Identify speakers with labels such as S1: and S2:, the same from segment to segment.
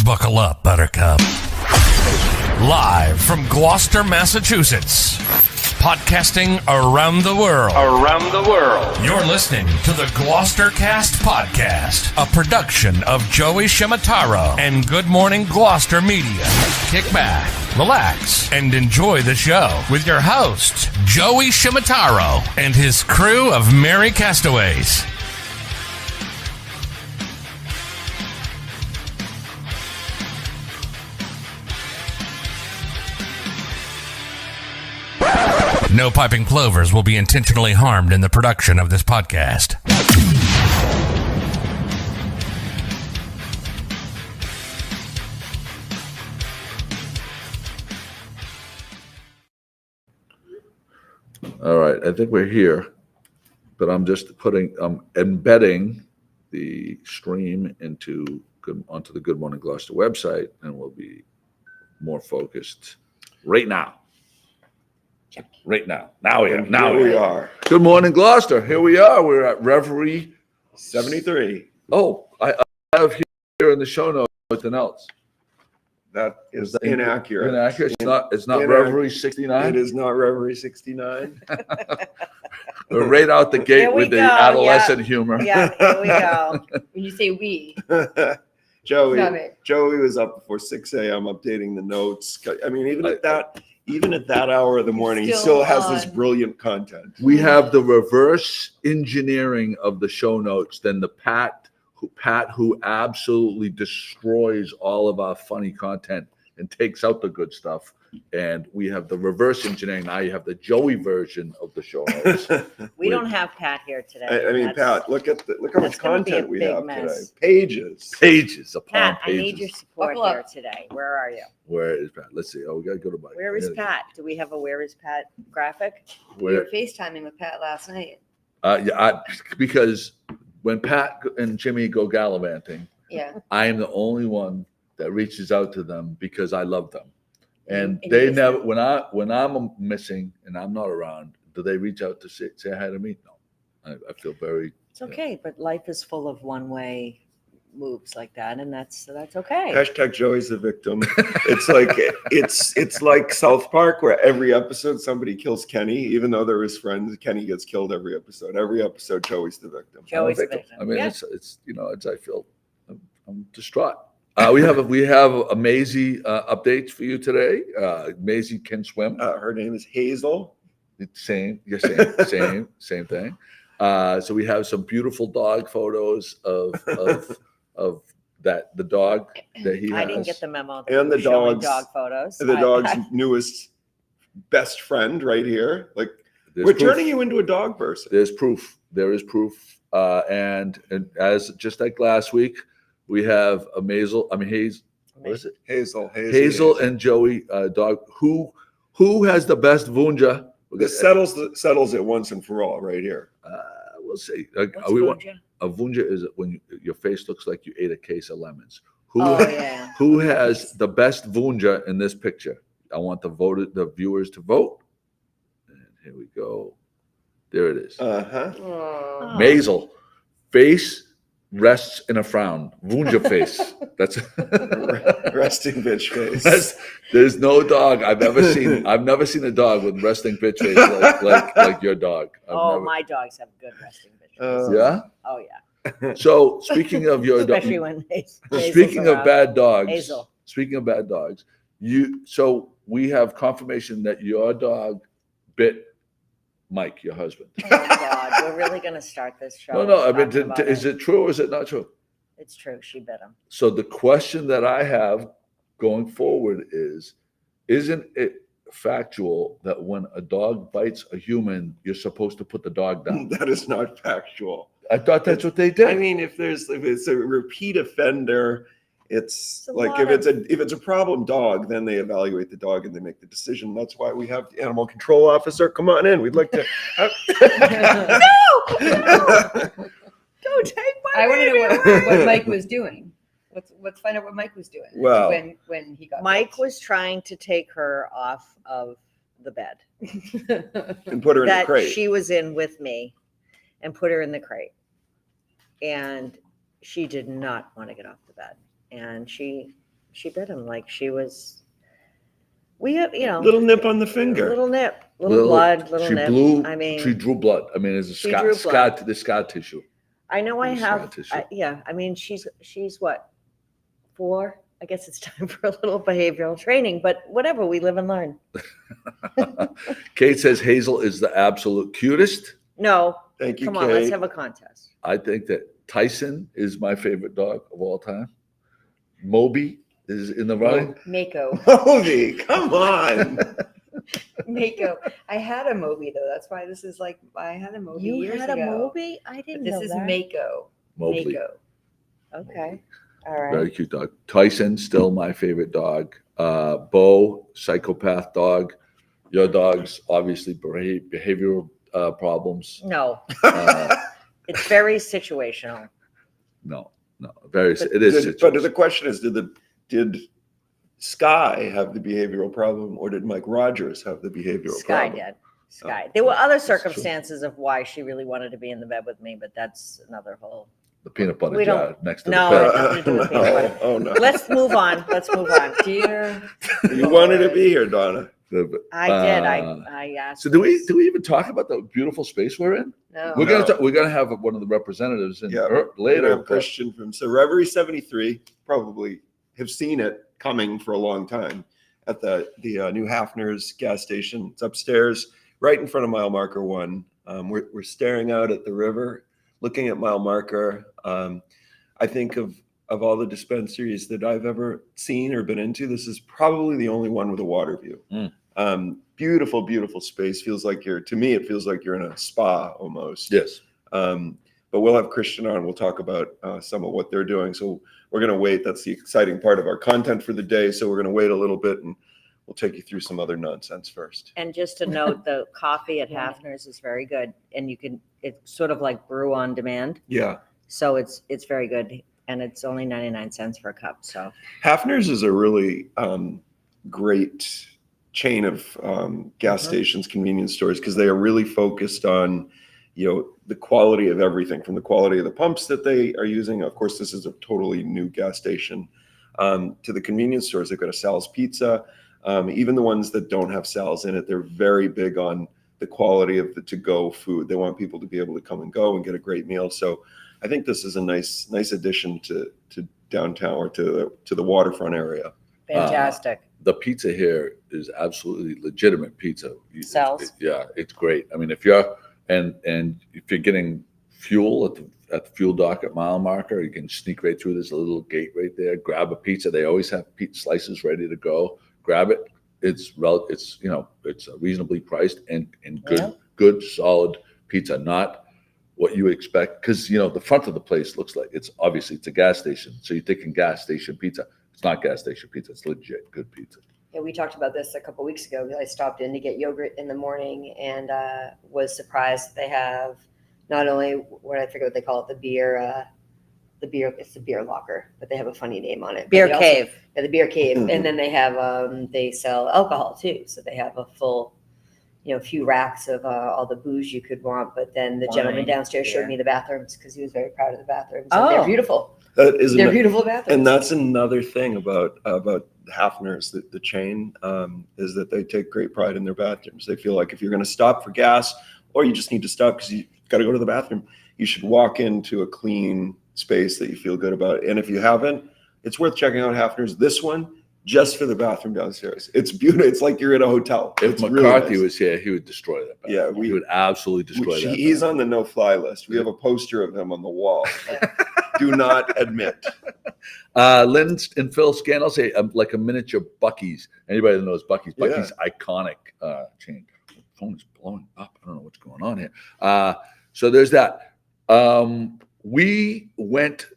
S1: Buckle up, Buttercup. Live from Gloucester, Massachusetts. Podcasting around the world. You're listening to the GloucesterCast podcast, a production of Joey Shimataro and Good Morning Gloucester Media. Kick back, relax, and enjoy the show with your host, Joey Shimataro, and his crew of merry castaways. No piping plovers will be intentionally harmed in the production of this podcast.
S2: All right, I think we're here, but I'm just embedding the stream onto the Good Morning Gloucester website, and we'll be more focused right now. Right now. Now we are. Good morning, Gloucester. Here we are. We're at Reverie
S3: 73.
S2: Oh, I have here in the show notes something else.
S3: That is inaccurate.
S2: Inaccurate. It's not
S3: inaccurate.
S2: Reverie 69.
S3: It is not Reverie 69.
S2: We're right out the gate with the adolescent humor.
S4: Yeah, here we go. When you say we.
S3: Joey was up before 6 a.m. updating the notes. I mean, even at that hour of the morning, he still has this brilliant content.
S2: We have the reverse engineering of the show notes than the Pat who absolutely destroys all of our funny content and takes out the good stuff. And we have the reverse engineering. Now you have the Joey version of the show notes.
S4: We don't have Pat here today.
S3: I mean, Pat, look how much content we have today. Pages upon
S4: Pat,
S3: pages.
S4: I need your support here today. Where are you?
S2: Where is Pat? Let's see. Oh, we got to go to Mike.
S4: Where is Pat? Do we have a Where is Pat graphic?
S5: We were FaceTiming with Pat last night.
S2: Because when Pat and Jimmy go gallivanting, I am the only one that reaches out to them because I love them. And they never, when I'm missing and I'm not around, do they reach out to say hi to me? No, I feel very.
S4: It's okay, but life is full of one-way moves like that, and that's okay.
S3: Hashtag Joey's the victim. It's like South Park, where every episode somebody kills Kenny, even though they're his friends. Kenny gets killed every episode. Every episode, Joey's the victim.
S4: Joey's the victim.
S2: I mean, it's I feel I'm distraught. We have amazing updates for you today. Maisie can swim.
S3: Her name is Hazel.
S2: Same thing. So we have some beautiful dog photos of the dog that he has.
S4: I didn't get the memo.
S3: And the dog
S4: photos.
S3: The dog's newest best friend right here. Like, we're turning you into a dog person.
S2: There's proof. There is proof. And as just like last week, we have Hazel and Joey, dog. Who has the best Vunja?
S3: This settles it once and for all right here.
S2: We'll see.
S4: Vunja?
S2: A Vunja is when your face looks like you ate a case of lemons. Who has the best Vunja in this picture? I want the viewers to vote. And here we go. There it is. Maisel. Face rests in a frown. Vunja face. That's
S3: resting bitch face.
S2: There's no dog I've never seen a dog with resting bitch face like your dog.
S4: My dogs have good resting bitch faces.
S2: Yeah?
S4: Oh yeah.
S2: So speaking of your dog,
S4: especially when
S2: speaking of bad dogs,
S4: Hazel.
S2: Speaking of bad dogs, so we have confirmation that your dog bit Mike, your husband.
S4: Oh God, we're really going to start this show.
S2: No. I mean, is it true or is it not true?
S4: It's true. She bit him.
S2: So the question that I have going forward is, isn't it factual that when a dog bites a human, you're supposed to put the dog down?
S3: That is not factual.
S2: I thought that's what they did.
S3: I mean, if it's a repeat offender, it's like if it's a problem dog, then they evaluate the dog and they make the decision. That's why we have the animal control officer. Come on in. We'd like to.
S4: No. Don't take my
S5: I want to know what Mike was doing. Let's find out what Mike was doing.
S3: Well,
S5: when he got
S4: Mike was trying to take her off of the bed
S3: and put her in the crate.
S4: That she was in with me, and put her in the crate, and she did not want to get off the bed, and she She bit him like she was. We have,
S3: Little nip on the finger.
S4: little nip, little blood, little
S2: she
S4: nip.
S2: blew.
S4: I mean,
S2: she drew blood. I mean, it's a
S4: she drew blood.
S2: the scar tissue.
S4: I know I
S2: It was scar
S4: have.
S2: tissue.
S4: I mean, she's what, 4? I guess it's time for a little behavioral training, but whatever. We live and learn.
S2: Kate says Hazel is the absolute cutest.
S4: No,
S3: Thank you,
S4: come
S3: Kate.
S4: on, let's have a contest.
S2: I think that Tyson is my favorite dog of all time. Moby is in the running.
S5: Mako.
S3: Moby, come on.
S5: Mako. I had a Moby though. That's why this is like I had a Moby
S4: You
S5: years
S4: had a
S5: ago.
S4: Moby? I
S5: But
S4: didn't
S5: this
S4: know
S5: is
S4: that.
S5: Mako.
S2: Mobley.
S5: Mako.
S4: Okay, all right.
S2: Very cute dog. Tyson, still my favorite dog. Bo, psychopath dog. Your dog's obviously behavioral problems.
S4: No,
S2: Uh,
S4: it's very situational.
S2: no, very.
S3: But
S2: It is.
S3: But the question is, did Sky have the behavioral problem, or did Mike Rogers have the behavioral
S4: Sky
S3: problem?
S4: did. Sky. There were other
S2: That's true.
S4: circumstances of why she really wanted to be in the bed with me, but that's another whole.
S2: The peanut butter
S4: We
S2: jar
S4: don't-
S2: next to
S4: no,
S2: the
S4: it
S2: bed.
S4: has nothing to do with peanut butter.
S3: Oh no!
S4: Let's move on.
S5: Dear.
S3: You wanted to be here, Donna.
S4: I did.
S2: Uh,
S4: I asked.
S2: So do we
S4: this.
S2: even talk about the beautiful space we're in?
S5: No.
S2: We're gonna have one of the representatives in
S3: Yeah,
S2: later.
S3: We're gonna have
S2: but-
S3: Christian from Reverie 73 probably have seen it coming for a long time at the new Hafner's gas station. It's upstairs, right in front of mile marker 1. We're staring out at the river, looking at mile marker. I think of all the dispensaries that I've ever seen or been into, this is probably the only one with a water view. Beautiful, beautiful space. To me, it feels like you're in a spa almost.
S2: Yes.
S3: But we'll have Christian on. We'll talk about some of what they're doing. So we're going to wait. That's the exciting part of our content for the day. So we're going to wait a little bit and we'll take you through some other nonsense first.
S4: And just to note, the coffee at Hafner's is very good, and it's sort of like brew on demand.
S3: Yeah.
S4: So it's very good, and it's only 99 cents for a cup. So
S3: Hafner's is a really great chain of gas stations, convenience stores, because they are really focused on, the quality of everything, from the quality of the pumps that they are using. Of course, this is a totally new gas station, to the convenience stores. They've got a Sal's Pizza. Even the ones that don't have Sal's in it, they're very big on the quality of the to-go food. They want people to be able to come and go and get a great meal. So I think this is a nice addition to downtown, or to the waterfront area.
S4: fantastic.
S2: The pizza here is absolutely legitimate pizza.
S4: Sal's?
S2: Yeah, it's great. I mean, if you're getting fuel at the fuel dock at mile marker, you can sneak right through. There's a little gate right there. Grab a pizza. They always have pizza slices ready to go. Grab it. It's reasonably priced and good solid pizza, not what you expect, because the front of the place looks like it's a gas station. So you're thinking gas station pizza. It's not gas station pizza. It's legit good pizza.
S5: Yeah, we talked about this a couple weeks ago. I stopped in to get yogurt in the morning and was surprised they have not only I forget what they call it, the beer. It's the beer locker, but they have a funny name on it.
S4: Beer
S5: But they
S4: cave.
S5: Also, yeah, the beer cave,
S3: Mhm.
S5: and then they have they sell alcohol too. So they have a full, few racks of all the booze you could want. But then the gentleman
S4: Wine,
S5: downstairs
S4: beer.
S5: showed me the bathrooms because he was very proud of the bathrooms. And they're
S4: Oh.
S5: beautiful.
S3: That is
S5: They're beautiful bathrooms.
S3: And that's another thing about Hafner's, the chain, is that they take great pride in their bathrooms. They feel like if you're going to stop for gas, or you just need to stop because you got to go to the bathroom, you should walk into a clean space that you feel good about. And if you haven't, it's worth checking out Hafner's. This one, just for the bathroom downstairs. It's beautiful. It's like you're in a hotel.
S2: If
S3: It's
S2: McCarthy
S3: really nice.
S2: was here, he would destroy that.
S3: Yeah,
S2: he would absolutely destroy that.
S3: He's on the no-fly list. We have a poster of him on the wall. Do not admit.
S2: Lynn and Phil Scannell say like a miniature Buc-ee's. Anybody that knows Buc-ee's,
S3: Yeah.
S2: Buc-ee's iconic chain. The phone is blowing up. I don't know what's going on here. So there's that. We went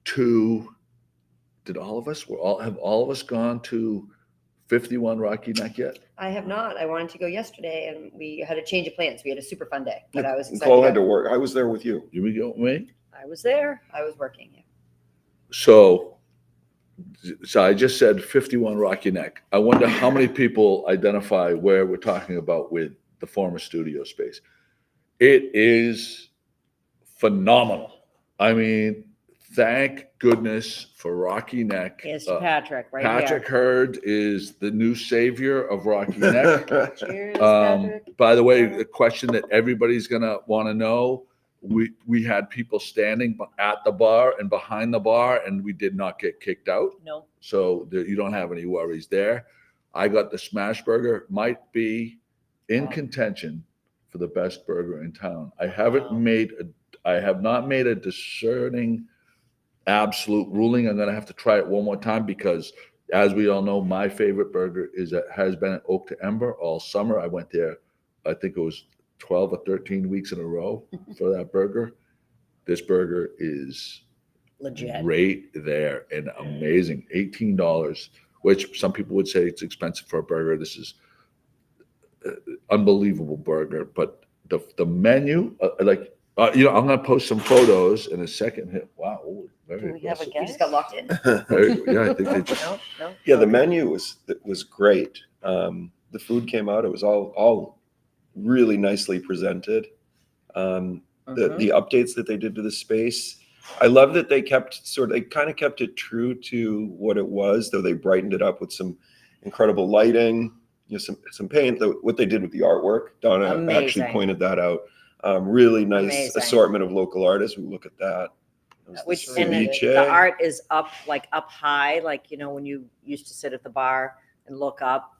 S2: to. Did all of us? Have all of us gone to 51 Rocky Neck yet?
S5: I have not. I wanted to go yesterday, and we had a change of plans. We had a super fun day, but I was excited.
S3: Nicole
S5: to
S3: had
S5: go.
S3: to work. I was there with you.
S2: Here we go, me.
S4: I was there.
S5: I was working. Yeah.
S2: So I just said 51 Rocky Neck. I wonder how many people identify where we're talking about with the former studio space. It is phenomenal. I mean, thank goodness for Rocky Neck.
S4: Here's to Patrick, right
S2: Patrick
S4: here.
S2: Hurd is the new savior of Rocky Neck.
S5: Cheers, Patrick.
S2: By the way, the question that everybody's gonna want to know: we had people standing at the bar and behind the bar, and we did not get kicked out.
S4: No.
S2: So you don't have any worries there. I got the smash burger. Might be in contention for the best burger in town. I have not made a discerning absolute ruling. I'm gonna have to try it one more time because, as we all know, my favorite burger has been at Oak to Ember all summer. I went there, I think it was 12 or 13 weeks in a row for that burger. This burger is
S4: Legit.
S2: right there and amazing. $18, which some people would say it's expensive for a burger. This is unbelievable burger, but the menu, I'm going to post some photos in a second. Wow, very
S4: Do we have a
S2: impressive.
S5: You
S4: guest?
S5: just got locked in.
S2: Yeah, I think they just.
S4: No.
S3: Yeah, the menu was great. The food came out; it was all really nicely presented. The updates that they did to the space, I love that they kept it true to what it was, though they brightened it up with some incredible lighting, some paint. What they did with the artwork, Donna actually
S4: Amazing.
S3: pointed that out. Really nice
S4: Amazing.
S3: assortment of local artists. We look at that.
S4: Which
S3: This
S4: and
S3: ceviche.
S4: the art is up high, when you used to sit at the bar and look up.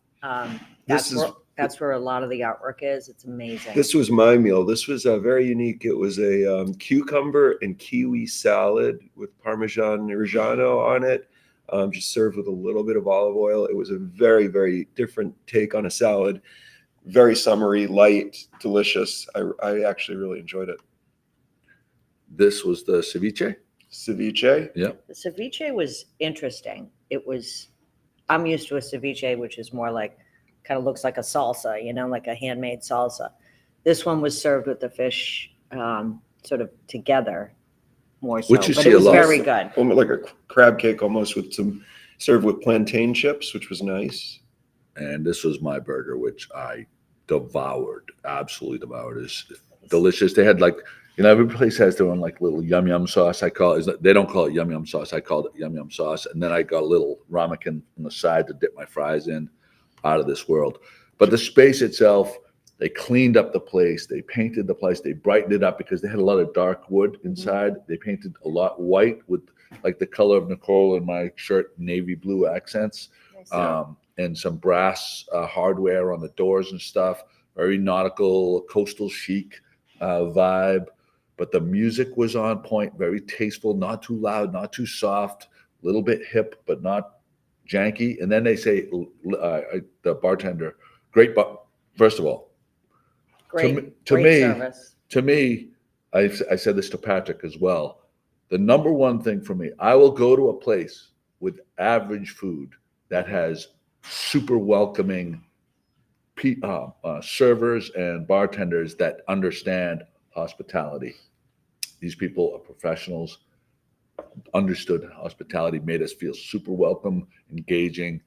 S4: That's where a lot of the artwork is. It's amazing.
S3: This was my meal. This was very unique. It was a cucumber and kiwi salad with Parmesan Reggiano on it, just served with a little bit of olive oil. It was a very, very different take on a salad. Very summery, light, delicious. I actually really enjoyed it.
S2: This was the ceviche.
S3: Ceviche.
S2: Yeah.
S4: The ceviche was interesting. I'm used to a ceviche, which is more like, kind of looks like a salsa, like a handmade salsa. This one was served with the fish sort of together more so.
S2: Which you
S4: but
S2: see
S4: it was
S2: a lot.
S4: very good.
S3: Almost like a crab cake, almost served with plantain chips, which was nice.
S2: And this was my burger, which I devoured, absolutely devoured. It's delicious. They had every place has their own little yum yum sauce. I call it. They don't call it yum yum sauce. I call it yum yum sauce. And then I got a little ramekin on the side to dip my fries in. Out of this world. But the space itself, they cleaned up the place. They painted the place. They brightened it up because they had a lot of dark wood inside. They painted a lot white with the color of Nicole and my shirt, navy blue accents. And some brass hardware on the doors and stuff. Very nautical, coastal chic vibe. But the music was on point, very tasteful, not too loud, not too soft, a little bit hip, but not janky. And then they say, the bartender, first of all,
S4: Great service.
S2: To me, I said this to Patrick as well. The number one thing for me, I will go to a place with average food that has super welcoming servers and bartenders that understand hospitality. These people are professionals, understood hospitality, made us feel super welcome, engaging.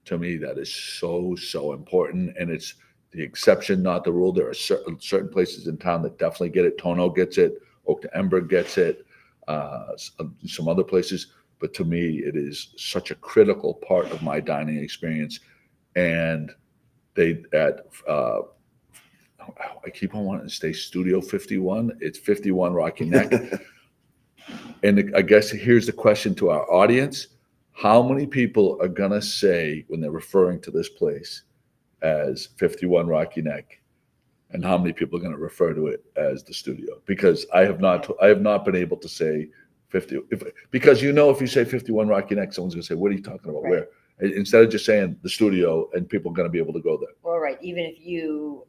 S2: To me, that is so, so important. And it's the exception, not the rule. There are certain places in town that definitely get it. Tono gets it. Oak to Ember gets it. Some other places. But to me, it is such a critical part of my dining experience. And I keep on wanting to say Studio 51. It's 51 Rocky Neck. And I guess here's the question to our audience. How many people are going to say, when they're referring to this place as 51 Rocky Neck, and how many people are going to refer to it as the studio? Because I have not been able to say 50. Because if you say 51 Rocky Neck, someone's going to say, what are you talking about?
S5: Right.
S2: Where? Instead of just saying the studio, and people are going to be able to go there.
S5: Well, right. Even if you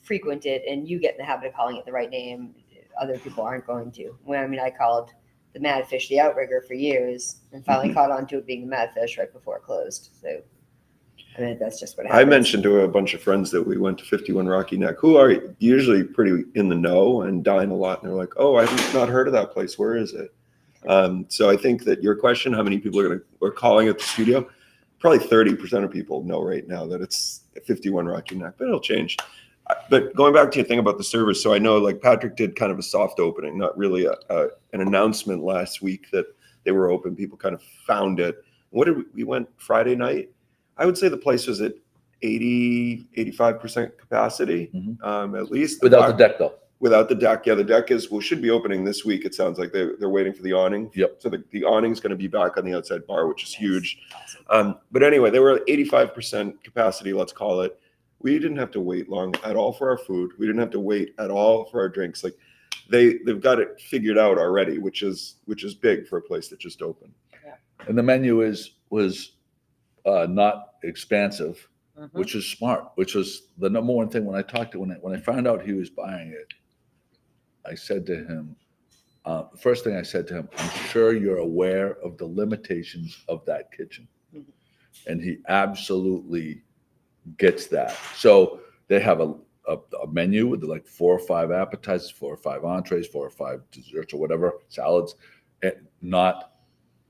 S5: frequent it and you get in the habit of calling it the right name, other people aren't going to. I called the Madfish the Outrigger for years and finally caught on to it being the Madfish right before it closed. So that's just what happens.
S3: I mentioned to a bunch of friends that we went to 51 Rocky Neck, who are usually pretty in the know and dine a lot. And they're like, oh, I've not heard of that place. Where is it? So I think that your question, how many people are calling it the studio? Probably 30% of people know right now that it's 51 Rocky Neck, but it'll change. But going back to your thing about the servers, so I know like Patrick did kind of a soft opening, not really an announcement last week that they were open. People kind of found it. What did we went Friday night? I would say the place was at 85% capacity, at least.
S2: Without the deck though.
S3: Without the deck. Yeah, the deck should be opening this week. It sounds like they're waiting for the awning.
S2: Yep.
S3: So the awning's going to be back on the outside bar, which is huge. But anyway, they were at 85% capacity, let's call it. We didn't have to wait long at all for our food. We didn't have to wait at all for our drinks. Like they've got it figured out already, which is big for a place that just opened.
S4: Yeah.
S2: And the menu was not expansive, which is smart, which was the number one thing when I found out he was buying it. I said to him, the first thing I said to him, I'm sure you're aware of the limitations of that kitchen. And he absolutely gets that. So they have a menu with like 4 or 5 appetizers, 4 or 5 entrees, 4 or 5 desserts or whatever, salads, and not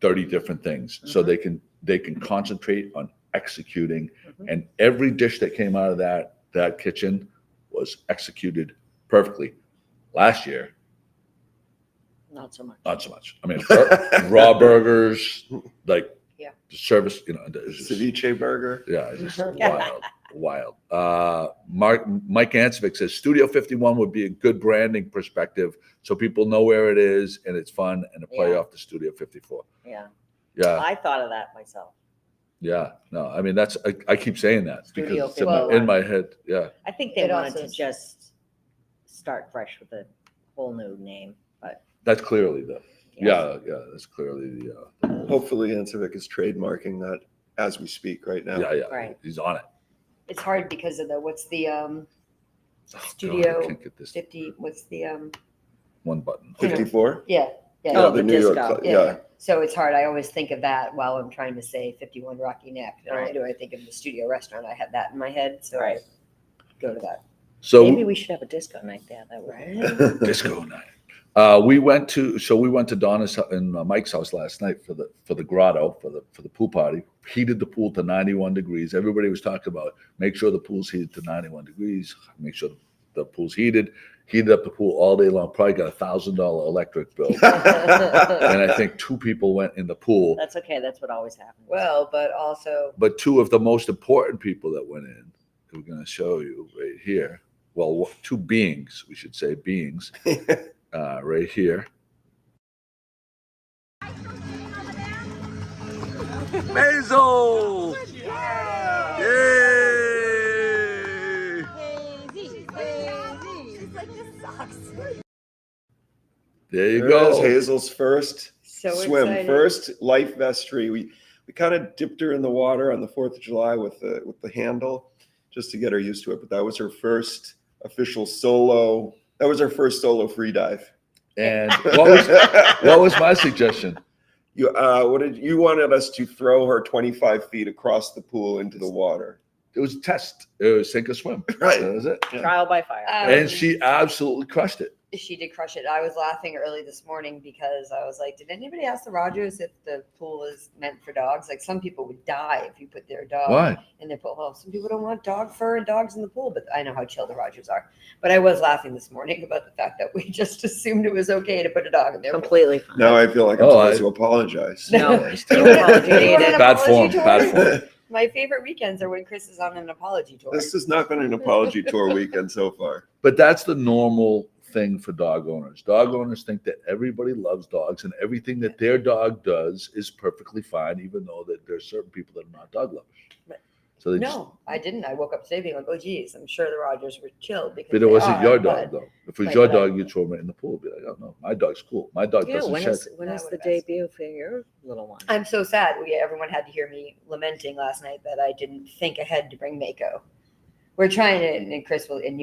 S2: 30 different things. So they can concentrate on executing. And every dish that came out of that kitchen was executed perfectly. Last year,
S4: Not so much.
S2: I mean, raw burgers, like the service,
S3: Ceviche burger.
S2: Yeah, it's just wild. Mike Ancevic says Studio 51 would be a good branding perspective, so people know where it is and it's fun and to play off the Studio 54.
S4: Yeah.
S2: Yeah.
S4: I thought of that myself.
S2: Yeah. No, I mean I keep saying that
S4: Studio
S2: because it's in my head. Yeah.
S4: I think they
S5: It
S4: wanted
S5: also
S4: to
S5: is-
S4: just start fresh with a whole new name, but
S2: That's clearly that's clearly the
S3: Hopefully Ancevic is trademarking that as we speak right now.
S2: yeah.
S4: Right.
S2: He's on it.
S5: It's hard because of what's the
S2: Oh, God,
S5: Studio
S2: I can't get this
S5: 50, what's the,
S2: one button.
S3: 54?
S5: yeah.
S4: Oh,
S3: the
S4: the
S3: New York.
S4: disco.
S3: Yeah.
S5: So it's hard. I always think of that while I'm trying to say 51 Rocky Neck. Not only
S4: Right.
S5: do I think of the studio restaurant, I have that in my head. So
S4: Right.
S5: I go to that.
S2: So
S4: maybe we should have a disco night there. That would
S2: disco night. We went to Donna's and Mike's house last night for the grotto for the pool party. Heated the pool to 91 degrees. Everybody was talking about make sure the pool's heated to 91 degrees. Make sure the pool's heated. Heated up the pool all day long. Probably got $1,000 electric bill. And I think 2 people went in the pool.
S4: That's okay. That's what always happens.
S5: Well, but also,
S2: But 2 of the most important people that went in, we're going to show you right here. Well, 2 beings, we should say beings, right here. Basil! Yay! There you
S3: There
S2: go.
S3: it is, Hazel's first
S5: so
S3: swim,
S5: exciting.
S3: first life vestry. We kind of dipped her in the water on the 4th of July with the handle just to get her used to it. But that was her first official solo. That was our first solo free dive.
S2: And what was my suggestion?
S3: You wanted us to throw her 25 feet across the pool into the water.
S2: It was a test. It was sink or swim.
S3: Right.
S2: That was it.
S4: Trial by fire.
S2: And she absolutely crushed it.
S5: She did crush it. I was laughing early this morning because I was like, did anybody ask the Rogers if the pool is meant for dogs? Like some people would die if you put their dog
S2: Why?
S5: in their pool. Well, some people don't want dog fur and dogs in the pool, but I know how chill the Rogers are. But I was laughing this morning about the fact that we just assumed it was okay to put a dog in their pool.
S4: Completely fine.
S3: Now I feel like I'm
S2: Oh,
S3: supposed to apologize.
S4: No.
S5: You want an
S2: Bad
S5: apology
S2: form.
S5: tour?
S2: Bad form.
S5: My favorite weekends are when Chris is on an apology tour.
S3: This has not been an apology tour weekend so far.
S2: But that's the normal thing for dog owners. Dog owners think that everybody loves dogs and everything that their dog does is perfectly fine, even though that there's certain people that are not dog lovers.
S5: Right.
S2: So they
S5: No, I didn't. I woke up today being like, oh, geez, I'm sure the Rogers were chilled because
S2: but it
S5: they
S2: wasn't
S5: are,
S2: your
S5: but
S2: dog though. If it was
S5: Right,
S2: your
S5: but I-
S2: dog, you'd throw him right in the pool. Be like, oh no, my dog's cool. My dog
S4: Yeah,
S2: doesn't
S4: when
S2: shed.
S4: is
S5: I
S4: the
S5: would've asked.
S4: debut for your little one?
S5: I'm so sad. Everyone had to hear me lamenting last night that I didn't think ahead to bring Mako. We're trying to, and Chris will, and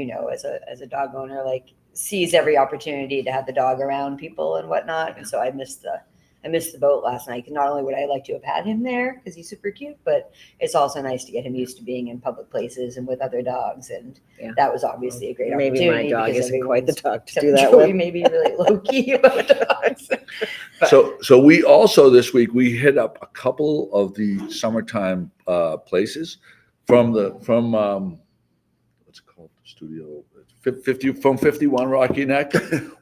S5: as a dog owner, like sees every opportunity to have the dog around people and whatnot. And so I missed the boat last night. Not only would I like to have had him there because he's super cute, but it's also nice to get him used to being in public places and with other dogs. And
S4: Yeah.
S5: that was obviously a great
S4: Maybe my
S5: opportunity.
S4: dog
S5: because
S4: isn't quite the
S5: everyone's-
S4: dog to
S5: except
S4: do that
S5: Joey
S4: with.
S5: may be really low key about dogs. But-
S2: So we also this week we hit up a couple of the summertime places from what's it called? studio, 50 from 51 Rocky Neck.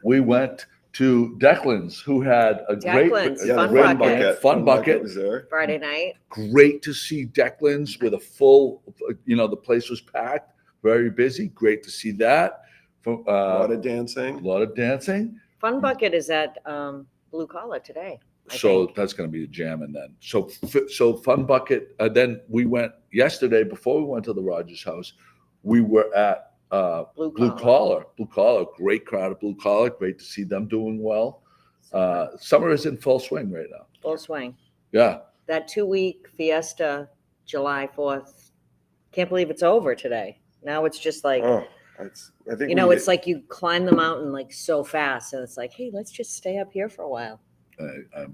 S2: We went to Declan's, who had a
S4: Declan's,
S2: great fun bucket
S3: was there.
S4: Friday night.
S2: Great to see Declan's with a full, the place was packed, very busy. Great to see that.
S3: A lot of dancing.
S2: A lot of dancing.
S4: Fun Bucket is at Blue Collar today. I
S2: So
S4: think.
S2: that's going to be a jamming then. So Fun Bucket. Then we went yesterday before we went to the Rogers house. We were at Blue Collar. Great crowd at Blue Collar. Great to see them doing well. Summer is in full swing right now.
S4: Full swing.
S2: Yeah.
S4: That 2-week fiesta, July 4th. Can't believe it's over today. Now it's just like,
S3: I think
S4: it's like you climb the mountain like so fast, and it's like, hey, let's just stay up here for a while.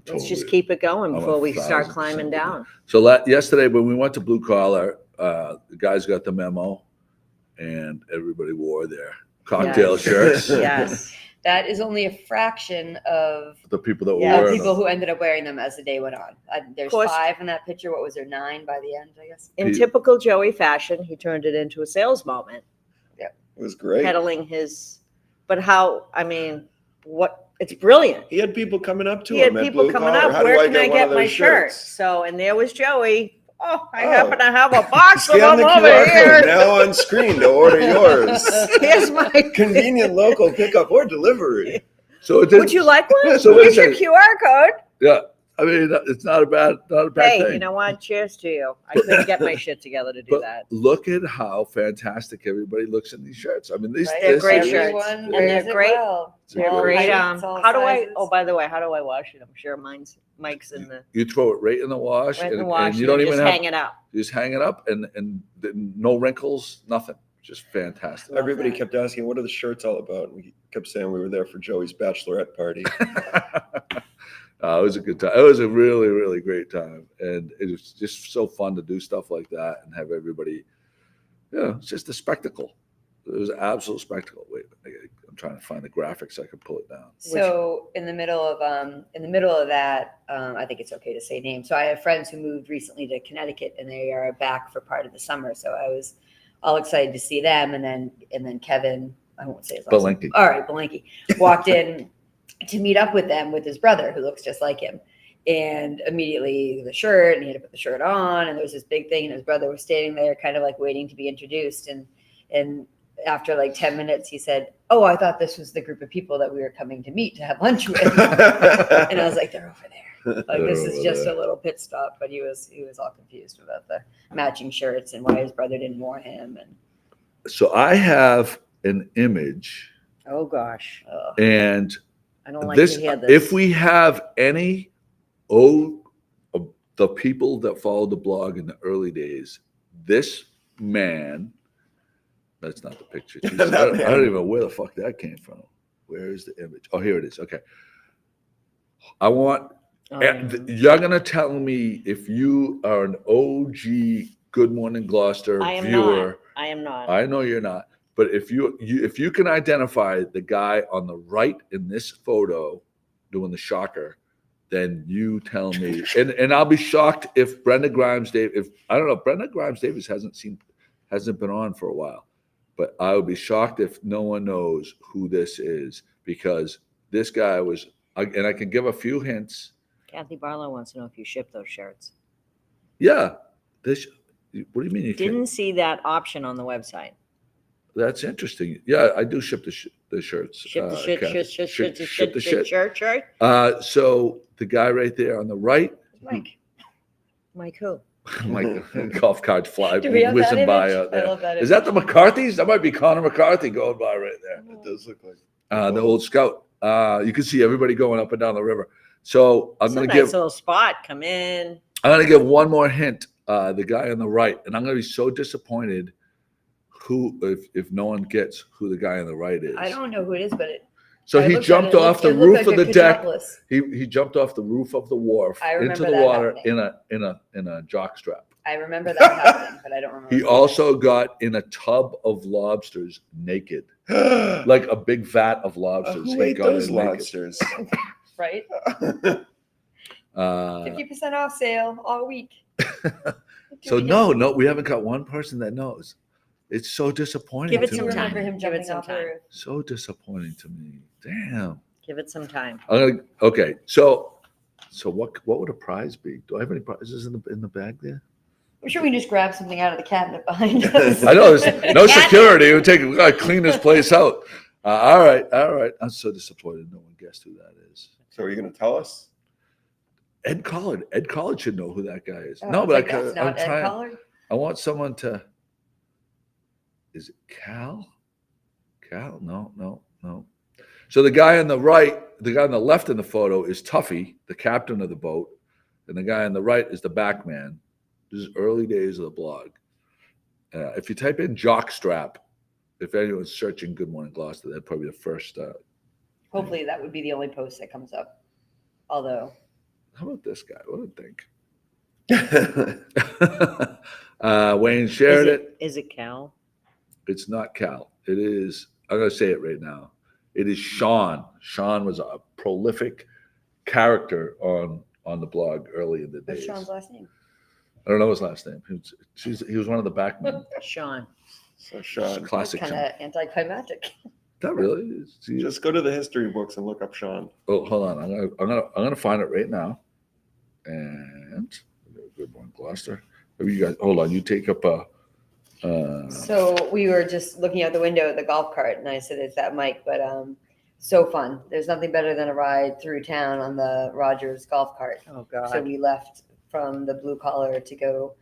S4: Let's just keep it going before we start climbing down.
S2: So yesterday when we went to Blue Collar, the guys got the memo, and everybody wore their cocktail shirts.
S4: Yes.
S5: That is only a fraction of
S2: The people that
S5: the
S2: wore
S5: people
S2: them.
S5: who ended up wearing them as the day went on. There's
S4: Of course.
S5: 5 in that picture. What was there, 9 by the end, I guess?
S4: In typical Joey fashion, he turned it into a sales moment,
S3: It was great.
S4: peddling it's brilliant.
S3: He had people coming up to
S4: He had
S3: him. at
S4: people
S3: Blue
S4: coming
S3: Collar.
S4: up,
S3: How do
S4: where
S3: I
S4: can I
S3: get one
S4: get
S3: of
S4: my
S3: those
S4: shirt?
S3: shirts?
S4: So, and there was Joey. Oh, I
S3: Oh.
S4: happen to have a box of
S3: Scan
S4: them
S3: the
S4: over
S3: QR code
S4: here.
S3: now on screen to order yours.
S4: Here's my.
S3: Convenient local pickup or delivery.
S2: So it
S4: Would you like one?
S2: So
S4: Here's
S2: wait a
S4: your QR code.
S2: Yeah. I mean, it's not a bad
S4: Hey,
S2: thing.
S4: you know what? Cheers to you. I couldn't get my shit together to do
S2: But
S4: that.
S2: look at how fantastic everybody looks in these shirts. I mean, these
S5: Right?
S4: They're great
S2: is-
S4: shirts.
S5: Everyone
S4: And
S5: wears
S4: they're
S5: it
S4: great.
S5: well.
S2: They're
S5: All
S2: great.
S5: heights, all
S4: How do I?
S5: sizes.
S4: Oh, by the way, how do I wash it? I'm sure Mike's in the
S2: You throw it right in the wash,
S4: right in the
S2: and
S4: wash.
S2: you don't
S4: and
S2: even
S4: just
S2: have
S4: hang it up.
S2: you just hang it up, and no wrinkles, nothing. Just fantastic.
S4: Love
S3: Everybody
S4: that.
S3: kept asking, what are the shirts all about? And we kept saying we were there for Joey's bachelorette party.
S2: It was a good time. It was a really, really great time, and it was just so fun to do stuff like that and have everybody. It's just a spectacle. It was an absolute spectacle. Wait, I'm trying to find the graphics so I can pull it down.
S5: So in the middle of that, I think it's okay to say names. So I have friends who moved recently to Connecticut, and they are back for part of the summer. So I was all excited to see them, and then Kevin, I won't say his last name.
S2: Belenky.
S5: All right, Belenky walked in to meet up with them with his brother, who looks just like him. And immediately the shirt, and he had to put the shirt on, and there was this big thing, and his brother was standing there, kind of like waiting to be introduced. And after like 10 minutes, he said, "Oh, I thought this was the group of people that we were coming to meet to have lunch with." And I was like, "They're over there. Like
S2: They're
S5: this is
S2: over
S5: just
S2: there.
S5: a little pit stop." But he was all confused about the matching shirts and why his brother didn't want him. And
S2: So I have an image,
S4: Oh gosh,
S2: and
S4: I don't like
S2: this,
S4: to hear this.
S2: if we have any of the people that followed the blog in the early days, this man, that's not the picture. Jesus, I don't even know where the fuck that came from. Where is the image? Oh, here it is. Okay. I want, you're going to tell me if you are an OG Good Morning Gloucester
S4: I am
S2: viewer.
S4: not. I am not.
S2: I know you're not. But if you can identify the guy on the right in this photo doing the shocker, then you tell me. And I'll be shocked if Brenda Grimes Davis, Brenda Grimes Davis hasn't been on for a while. But I would be shocked if no one knows who this is, because this guy was, and I can give a few hints.
S4: Kathy Barlow wants to know if you ship those shirts.
S2: Yeah. What do you mean you can't?
S4: Didn't see that option on the website.
S2: That's interesting. Yeah, I do ship the shirts.
S4: Ship the shit,
S2: Kathy.
S4: ship the shirt.
S2: So the guy right there on the right,
S5: Mike,
S4: Mike who?
S2: Mike, golf carts fly
S5: do we have that
S2: whizzing
S5: image?
S2: by out
S5: I
S2: there.
S5: love that
S2: Is that the McCarthys? That might be Connor McCarthy going by right there.
S3: It does look like
S2: The old scout. You can see everybody going up and down the river. So I'm
S4: It's a
S2: going to
S4: nice
S2: give
S4: little spot. Come in.
S2: one more hint. The guy on the right, and I'm going to be so disappointed if no one gets who the guy on the right is.
S5: I don't know who it is, but
S2: So
S5: I
S2: he
S5: looked at
S2: jumped
S5: it, it
S2: off
S5: looked-
S2: the
S5: it looked
S2: roof
S5: like
S2: of
S5: a
S2: the deck.
S5: Kajopolis.
S2: He jumped off the roof of the wharf
S5: I
S2: into
S5: remember
S2: the
S5: that
S2: water
S5: happening.
S2: in a jock strap.
S5: I remember that happening, but I don't remember.
S2: He
S5: who it
S2: also got in a tub of lobsters naked, like a big vat of lobsters.
S3: Who
S2: He
S3: ate
S2: got
S3: those
S2: in naked.
S3: lobsters?
S5: is, right?
S2: Uh,
S5: 50% off sale all week.
S2: so no, we haven't got one person that knows. It's so disappointing.
S4: Give it
S2: to
S4: some
S2: me.
S4: time.
S5: remember him
S4: Give it
S5: jumping
S4: some
S5: off the
S4: time.
S5: roof.
S2: So disappointing to me. Damn.
S4: Give it some time.
S2: Okay. So what would a prize be? Do I have any prizes in the bag there?
S5: I'm sure we can just grab something out of the cabinet behind us.
S2: I know there's no security. It would take. We gotta clean this place out. All right. I'm so disappointed. No one guessed who that is.
S3: So are you going to tell us?
S2: Ed Collard. Ed Collard should know who that guy is.
S5: Oh,
S2: No,
S5: it's
S2: but
S5: like, that's not Ed Collard.
S2: I want someone to. Is it Cal? Cal? No. So the guy on the right, the guy on the left in the photo is Tuffy, the captain of the boat, and the guy on the right is the back man. This is early days of the blog. If you type in jockstrap, if anyone's searching Good Morning Gloucester, that'd probably be the first.
S5: Hopefully that would be the only post that comes up. Although,
S2: How about this guy? What do you think? Wayne shared it.
S4: Is it Cal?
S2: It's not Cal. It is, I'm going to say it right now. It is Sean. Sean was a prolific character on the blog early in the
S5: what's
S2: days.
S5: Sean's last name?
S2: I don't know his last name. He was one of the backmen.
S4: Sean.
S3: So Sean,
S2: Classic
S5: Kind
S2: Sean.
S5: of anticlimactic.
S2: Not really.
S3: just go to the history books and look up Sean.
S2: Oh, hold on. I'm gonna find it right now. And Good Morning Gloucester. Maybe you guys hold on. You take up a.
S5: So we were just looking out the window at the golf cart, and I said, "It's that Mike." But so fun. There's nothing better than a ride through town on the Rogers golf cart.
S4: Oh God.
S5: So we left from the Blue Collar to go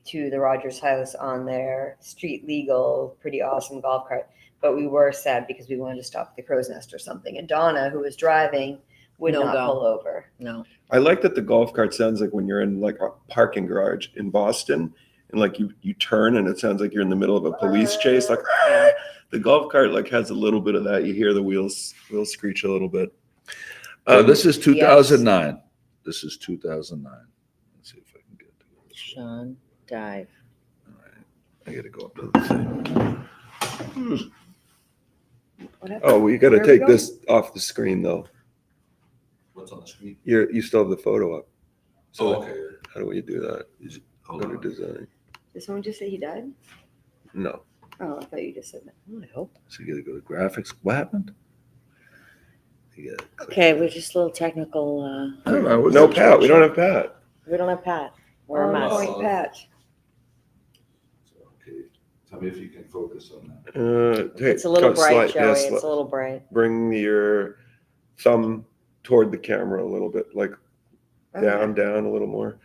S5: to the Rogers house on their street legal, pretty awesome golf cart. But we were sad because we wanted to stop at the Crow's Nest or something. And Donna, who was driving, would
S4: No
S5: not
S4: go.
S5: pull over.
S4: No.
S3: I like that the golf cart sounds like when you're in like a parking garage in Boston and like you turn and it sounds like you're in the middle of a police chase. Like the golf cart like has a little bit of that. You hear the wheels screech a little bit.
S2: This is 2009. This is 2009. Let's see if I can get to this.
S4: Sean Dive.
S2: All right. I got to go up to the thing.
S5: What happened?
S3: Oh, well, you got to
S5: Where are we
S3: take
S5: going?
S3: this off the screen though.
S2: What's on the screen?
S3: You still have the photo up. So
S2: okay.
S3: how do we do that?
S2: Hold
S3: Go to
S2: on.
S3: design.
S5: Did someone just say he died?
S3: No.
S5: Oh, I thought you just said that.
S4: Oh, I hope.
S2: So you got to go to graphics. What happened? You gotta click
S4: Okay,
S2: that.
S4: we're just a little technical.
S2: I don't know.
S3: No, Pat. We don't have Pat.
S4: We don't have Pat. Where am
S5: On
S4: I?
S5: point, Pat.
S2: Okay. Tell me if you can focus on that.
S3: Hey,
S4: It's a little bright, Joey.
S3: yes,
S4: It's a little bright.
S3: bring your thumb toward the camera a little bit, like down a little more.